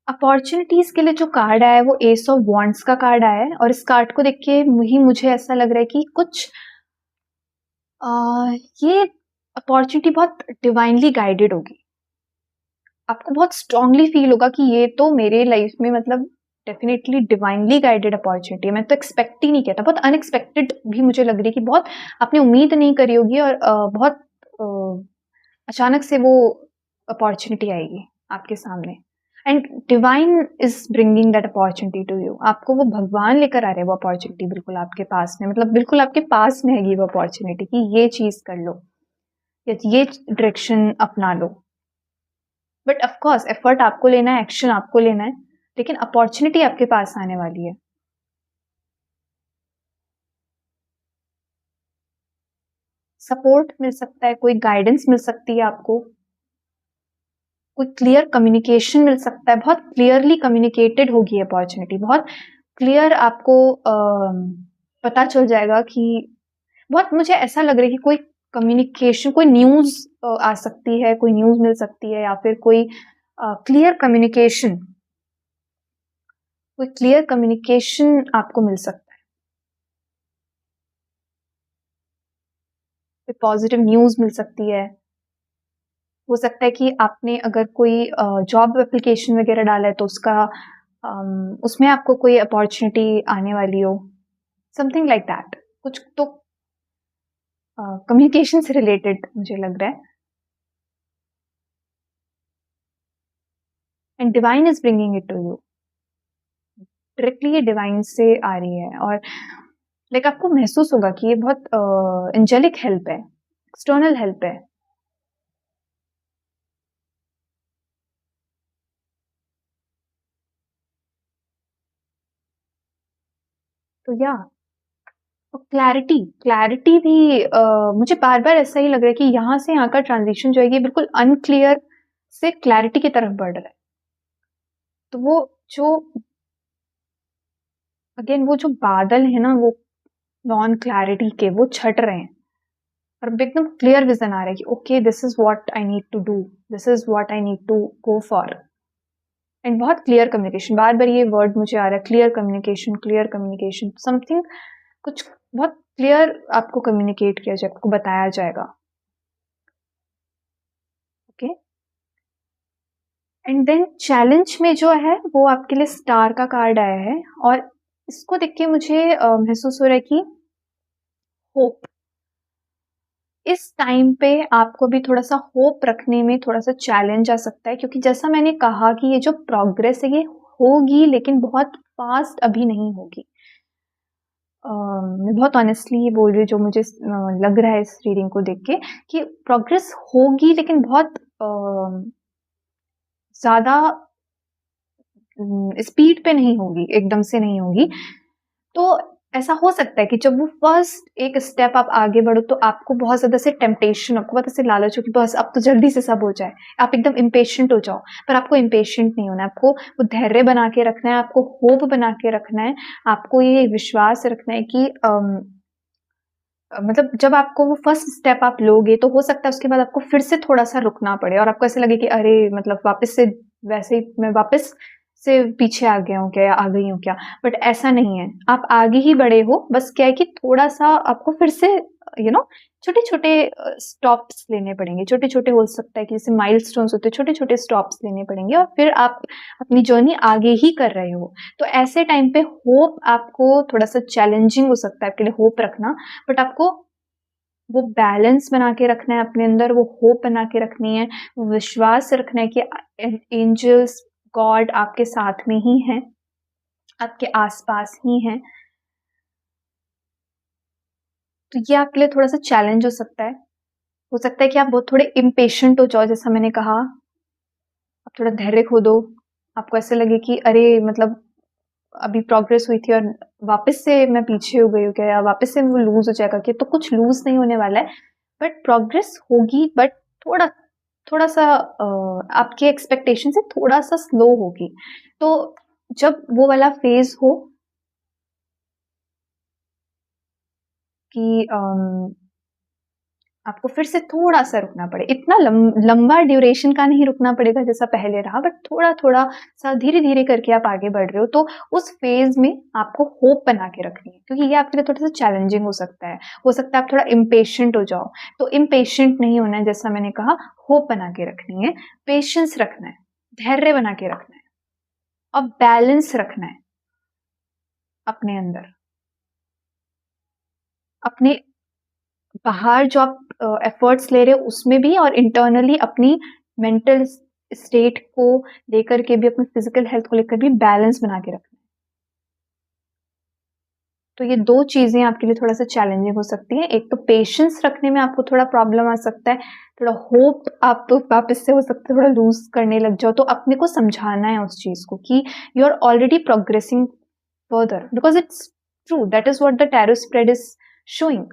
अपॉर्चुनिटीज के लिए जो कार्ड आया है वो एस ऑफ वॉन्ड्स का कार्ड आया है, और इस कार्ड को देख के मुझे ऐसा लग रहा है कि कुछ ये अपॉर्चुनिटी बहुत डिवाइनली गाइडेड होगी। आपको बहुत स्ट्रांगली फील होगा कि ये तो मेरे लाइफ में मतलब डेफिनेटली डिवाइनली गाइडेड अपॉर्चुनिटी है। मैं तो एक्सपेक्ट ही नहीं किया था, बहुत अनएक्सपेक्टेड भी मुझे लग रही है कि बहुत आपने उम्मीद नहीं करी होगी, और बहुत अचानक से वो अपॉर्चुनिटी आएगी आपके सामने। And divine is bringing that opportunity to you. आपको वो भगवान लेकर आ रहे हैं वो अपॉर्चुनिटी बिल्कुल आपके पास में, मतलब बिल्कुल आपके पास में है वो अपॉर्चुनिटी कि ये चीज कर लो या ये डायरेक्शन अपना लो। बट ऑफकोर्स एफर्ट आपको लेना है, एक्शन आपको लेना है, लेकिन अपॉर्चुनिटी आपके पास आने वाली है। सपोर्ट मिल सकता है, कोई गाइडेंस मिल सकती है आपको, कोई क्लियर कम्युनिकेशन मिल सकता है, बहुत क्लियरली कम्युनिकेटेड होगी अपॉर्चुनिटी, बहुत क्लियर आपको पता चल जाएगा कि बहुत मुझे ऐसा लग रहा है कि कोई कम्युनिकेशन, कोई न्यूज आ सकती है, कोई न्यूज मिल सकती है, या फिर कोई क्लियर कम्युनिकेशन, कोई क्लियर कम्युनिकेशन आपको मिल सकता है, कोई पॉजिटिव न्यूज मिल सकती है। हो सकता है कि आपने अगर कोई जॉब एप्लीकेशन वगैरह डाला है तो उसका उसमें आपको कोई अपॉर्चुनिटी आने वाली हो, समथिंग लाइक दैट। कुछ तो कम्युनिकेशन से रिलेटेड मुझे लग रहा है। And divine is bringing it to you, directly ये डिवाइन से आ रही है, और लाइक आपको महसूस होगा कि ये बहुत एंजेलिक हेल्प है, एक्सटर्नल हेल्प है। तो या क्लैरिटी, क्लैरिटी भी मुझे बार बार ऐसा ही लग रहा है कि यहाँ से यहाँ का ट्रांजिशन जो है ये बिल्कुल अनक्लियर से क्लैरिटी की तरफ बढ़ रहा है। तो वो जो अगेन वो जो बादल है ना, वो नॉन क्लैरिटी के वो छट रहे हैं, और एकदम क्लियर विजन आ रहा है कि okay this is what I need to do, this is what I need to go for. And बहुत क्लियर कम्युनिकेशन, बार बार ये वर्ड मुझे आ रहा है, clear communication, clear communication, something कुछ बहुत क्लियर आपको कम्युनिकेट किया जाएगा, आपको बताया जाएगा। ओके, एंड देन चैलेंज में जो है वो आपके लिए स्टार का कार्ड आया है, और इसको देख के मुझे महसूस हो रहा है कि होप, इस टाइम पे आपको भी थोड़ा सा होप रखने में थोड़ा सा चैलेंज आ सकता है, क्योंकि जैसा मैंने कहा कि ये जो प्रोग्रेस है ये होगी, लेकिन बहुत फास्ट अभी नहीं होगी। मैं बहुत ऑनेस्टली ये बोल रही हूँ, जो मुझे लग रहा है इस रीडिंग को देख के कि प्रोग्रेस होगी, लेकिन बहुत ज़्यादा स्पीड पे नहीं होगी, एकदम से नहीं होगी। तो ऐसा हो सकता है कि जब वो फर्स्ट एक स्टेप आप आगे बढ़ो तो आपको बहुत ज़्यादा से टेम्पटेशन, आपको बहुत ऐसे लालच हो कि बस अब तो जल्दी से सब हो जाए, आप एकदम इम्पेशेंट हो जाओ। पर आपको इम्पेशेंट नहीं होना है, आपको वो धैर्य बना के रखना है, आपको होप बना के रखना है, आपको ये विश्वास रखना है कि मतलब जब आपको वो फर्स्ट स्टेप आप लोगे तो हो सकता है उसके बाद आपको फिर से थोड़ा-सा रुकना पड़े, और आपको ऐसा लगे कि अरे मतलब वापस से वैसे ही मैं वापस से पीछे आ गया हूँ क्या, या आ गई हूँ क्या? बट ऐसा नहीं है, आप आगे ही बढ़े हो, बस क्या है कि थोड़ा-सा आपको फिर से छोटे-छोटे स्टॉप्स लेने पड़ेंगे, छोटे-छोटे हो सकता है कि जैसे माइलस्टोन्स होते हैं, छोटे-छोटे स्टॉप्स लेने पड़ेंगे, और फिर आप अपनी जर्नी आगे ही कर रहे हो। तो ऐसे टाइम पे होप आपको थोड़ा-सा चैलेंजिंग हो सकता है आपके लिए होप रखना, बट आपको वो बैलेंस बना के रखना है अपने अंदर, वो होप बना के रखनी है, वो विश्वास रखना है कि एंजल्स, गॉड आपके साथ में ही हैं, आपके आसपास ही हैं। तो ये आपके लिए थोड़ा सा चैलेंज हो सकता है कि आप बहुत थोड़े इम्पेशेंट हो जाओ, जैसा मैंने कहा, आप थोड़ा धैर्य खो दो, आपको ऐसे लगे कि अरे मतलब अभी प्रोग्रेस हुई थी और वापस से मैं पीछे हो गई हूँ क्या, या वापस से वो लूज हो जाएगा क्या, तो कुछ लूज नहीं होने वाला है, बट प्रोग्रेस होगी, बट थोड़ा थोड़ा सा आपके एक्सपेक्टेशन से थोड़ा सा स्लो होगी। तो जब वो वाला फेज हो कि आपको फिर से थोड़ा सा रुकना पड़े, इतना लंबा ड्यूरेशन का नहीं रुकना पड़ेगा जैसा पहले रहा, बट थोड़ा थोड़ा सा धीरे धीरे करके आप आगे बढ़ रहे हो, तो उस फेज में आपको होप बना के रखनी है, क्योंकि ये आपके लिए थोड़ा सा चैलेंजिंग हो सकता है आप थोड़ा इम्पेशेंट हो जाओ, तो इम्पेशेंट नहीं होना है, जैसा मैंने कहा, होप बना के रखनी है, पेशेंस रखना है, धैर्य बना के रखना है, और बैलेंस रखना है अपने अंदर, अपने बाहर जो आप एफर्ट्स ले रहे हो उसमें भी, और इंटरनली अपनी मेंटल स्टेट को लेकर के भी, अपनी फिजिकल हेल्थ को लेकर भी बैलेंस बना के रखना है। तो ये दो चीजें आपके लिए थोड़ा सा चैलेंजिंग हो सकती है, एक तो पेशेंस रखने में आपको थोड़ा प्रॉब्लम आ सकता है, थोड़ा होप आप वापस से हो सकता है थोड़ा लूज करने लग जाओ, तो अपने को समझाना है उस चीज को कि you are already progressing further, because it's true, that is what the tarot spread is showing,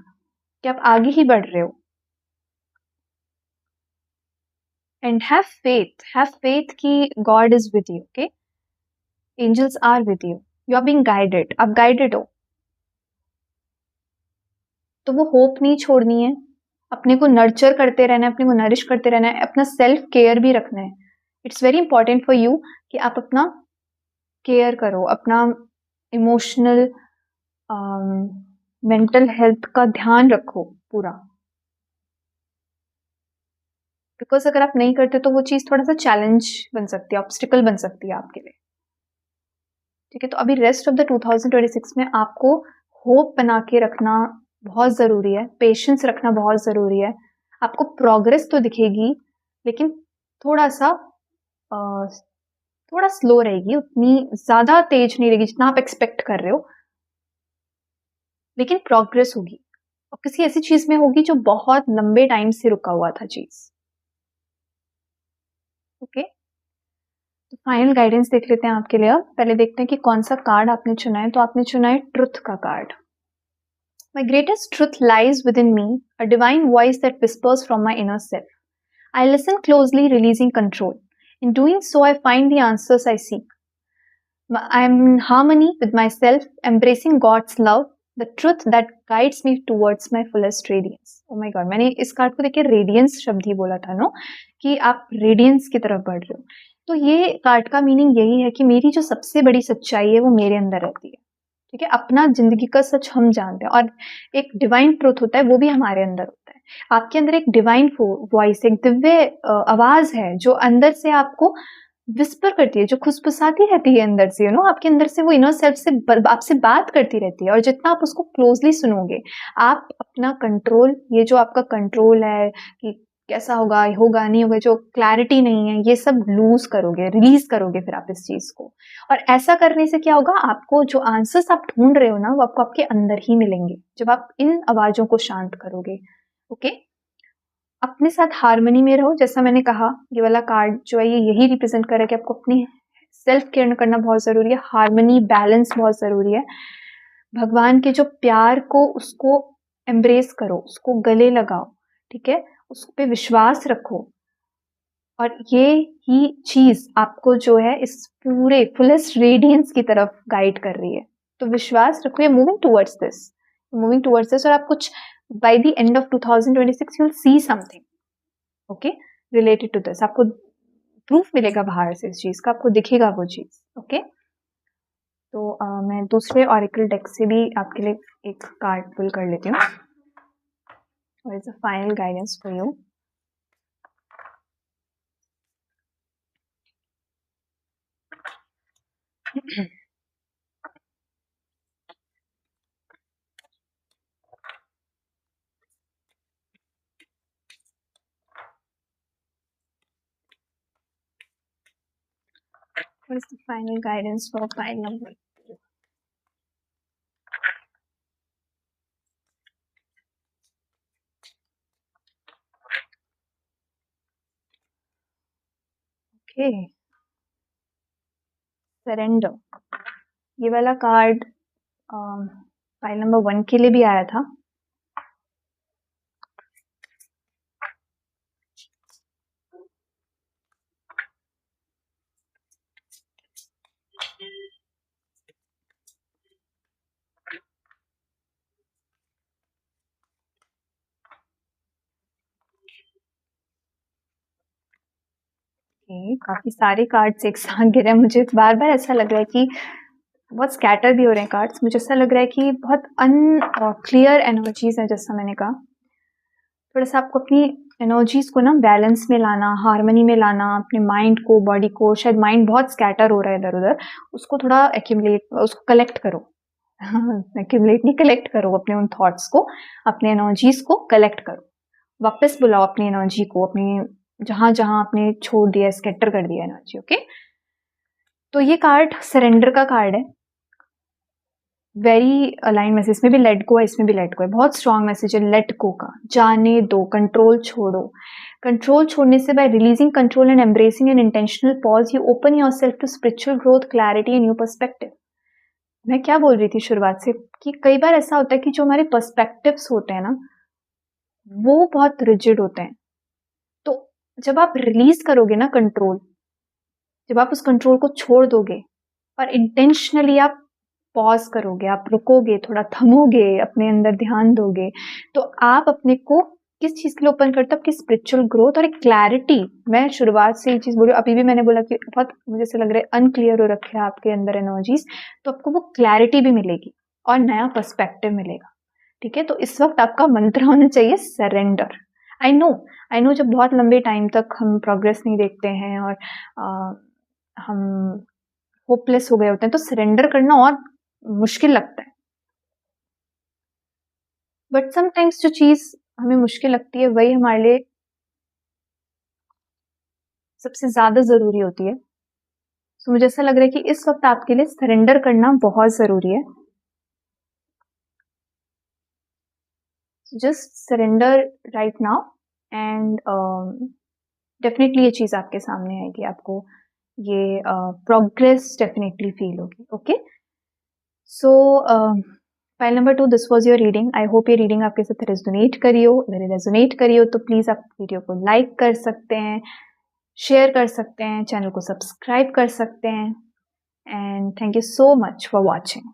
कि आप आगे ही बढ़ रहे हो। And have faith कि God is with you, okay? Angels are with you. You are being guided. आप guided हो, तो वो होप नहीं छोड़नी है, अपने को नर्चर करते रहना है, अपने को नरिश करते रहना है, अपना सेल्फ केयर भी रखना है। It's very important for you कि आप अपना केयर करो, अपना इमोशनल मेंटल हेल्थ का ध्यान रखो पूरा, बिकॉज अगर आप नहीं करते तो वो चीज थोड़ा सा चैलेंज बन सकती है, ऑब्स्टिकल बन सकती है आपके लिए। ठीक है, तो अभी रेस्ट ऑफ द 2026 में आपको होप बना के रखना बहुत ज़रूरी है, पेशेंस रखना बहुत ज़रूरी है। आपको प्रोग्रेस तो दिखेगी, लेकिन थोड़ा सा थोड़ा स्लो रहेगी, उतनी ज़्यादा तेज नहीं रहेगी जितना आप एक्सपेक्ट कर रहे हो, लेकिन प्रोग्रेस होगी, और किसी ऐसी चीज़ में होगी जो बहुत लंबे टाइम से रुका हुआ था चीज़। ओके, तो फाइनल गाइडेंस देख लेते हैं आपके लिए। अब पहले देखते हैं कि कौन सा कार्ड आपने चुना है। तो आपने चुना है ट्रुथ का card. My greatest truth lies within me, a divine voice that whispers from my inner self. I listen closely, releasing control. In doing so, I find the answers I seek. I am in harmony with myself, embracing God's love, the truth that guides me towards my fullest radiance. Oh my God, मैंने इस card को देखिए radiance शब्द ही बोला था, no, कि आप radiance की तरफ बढ़ रहे हो। तो ये कार्ड का मीनिंग यही है कि मेरी जो सबसे बड़ी सच्चाई है वो मेरे अंदर रहती है। ठीक है, अपना जिंदगी का सच हम जानते हैं, और एक डिवाइन ट्रूथ होता है वो भी हमारे अंदर होता है। आपके अंदर एक डिवाइन वॉइस, एक दिव्य आवाज है जो अंदर से आपको विस्पर करती है, जो खुसफुसाती रहती है अंदर से, आपके अंदर से वो इनर सेल्फ से आपसे बात करती रहती है, और जितना आप उसको क्लोजली सुनोगे, आप अपना कंट्रोल, ये जो आपका कंट्रोल है कि कैसा होगा, होगा नहीं होगा, जो क्लैरिटी नहीं है, ये सब लूज करोगे, रिलीज करोगे फिर आप इस चीज को। और ऐसा करने से क्या होगा, आपको जो आंसर्स आप ढूंढ रहे हो ना, वो आपको आपके अंदर ही मिलेंगे जब आप इन आवाजों को शांत करोगे। ओके, अपने साथ हारमोनी में रहो। जैसा मैंने कहा, ये वाला कार्ड जो है ये यही रिप्रेजेंट कर रहा है कि आपको अपनी सेल्फ केयर करना बहुत जरूरी है, हारमोनी, बैलेंस बहुत जरूरी है। भगवान के जो प्यार को, उसको एम्ब्रेस करो, उसको गले लगाओ, ठीक है, उस पे विश्वास रखो, और ये ही चीज आपको जो है इस पूरे फुलेस्ट रेडियंस की तरफ गाइड कर रही है। तो विश्वास रखो, मूविंग टूवर्ड्स दिस, और आप कुछ by the end of 2026 you will see something, okay, related to this. आपको प्रूफ मिलेगा बाहर से, इस चीज का आपको दिखेगा वो चीज। ओके, तो मैं दूसरे ऑरिकल डेक से भी आपके लिए एक कार्ड पुल कर लेती हूँ, और it's a final guidance for you. What is the final guidance for pile number 2? Okay, surrender. ये वाला कार्ड फाइल नंबर 1 के लिए भी आया था। काफी सारे कार्ड्स एक साथ गिरे हैं। मुझे बार बार ऐसा लग रहा है कि बहुत स्कैटर भी हो रहे हैं कार्ड्स। मुझे ऐसा लग रहा है कि बहुत क्लियर एनर्जीज है। जैसा मैंने कहा, थोड़ा सा आपको अपनी एनर्जीज को ना बैलेंस में लाना, हार्मनी में लाना, अपने माइंड को, बॉडी को। शायद माइंड बहुत स्कैटर हो रहा है इधर उधर, उसको थोड़ा एक्यूमुलेट, उसको कलेक्ट करो। एक्यूमुलेट नहीं, कलेक्ट करो अपने उन थॉट्स को, अपने एनर्जीज को कलेक्ट करो। वापस बुलाओ अपनी एनर्जी को, अपनी जहां जहां आपने छोड़ दिया, स्कैटर कर दिया एनर्जी। ओके, तो ये कार्ड सरेंडर का कार्ड है। वेरी अलाइन मैसेज, इसमें भी लेट गो है, इसमें भी लेट गो है। बहुत स्ट्रॉन्ग मैसेज है लेट गो का। जाने दो, कंट्रोल छोड़ो। कंट्रोल छोड़ने से, by releasing control and embracing an intentional pause, you open yourself to spiritual growth, clarity and new perspective. मैं क्या बोल रही थी शुरुआत से कि कई बार ऐसा होता है कि जो हमारे पर्सपेक्टिव्स होते हैं ना, वो बहुत रिजिड होते हैं। तो जब आप रिलीज करोगे ना कंट्रोल, जब आप उस कंट्रोल को छोड़ दोगे और इंटेंशनली आप पॉज करोगे, आप रुकोगे, थोड़ा थमोगे, अपने अंदर ध्यान दोगे, तो आप अपने को किस चीज के लिए ओपन करते हो? आपकी स्पिरिचुअल ग्रोथ और एक क्लैरिटी। मैं शुरुआत से ये चीज बोली, अभी भी मैंने बोला कि बहुत मुझे ऐसा लग रहा है अनक्लियर हो रखे है आपके अंदर एनर्जीज, तो आपको वो क्लैरिटी भी मिलेगी और नया पर्सपेक्टिव मिलेगा। ठीक है, तो इस वक्त आपका मंत्र होना चाहिए सरेंडर। आई नो जब बहुत लंबे टाइम तक हम प्रोग्रेस नहीं देखते हैं और हम होपलेस हो गए होते हैं, तो सरेंडर करना और मुश्किल लगता है। बट समटाइम्स जो चीज हमें मुश्किल लगती है, वही हमारे लिए सबसे ज्यादा जरूरी होती है। तो मुझे ऐसा लग रहा है कि इस वक्त आपके लिए सरेंडर करना बहुत जरूरी है। Just surrender right now and definitely ये चीज आपके सामने आएगी, आपको ये प्रोग्रेस डेफिनेटली फील होगी। Okay, so file number 2, this was your reading. I hope ये रीडिंग आपके साथ रेजोनेट करी हो। अगर रेजोनेट करी हो तो प्लीज आप वीडियो को लाइक कर सकते हैं, शेयर कर सकते हैं, चैनल को सब्सक्राइब कर सकते हैं। And thank you so much for watching.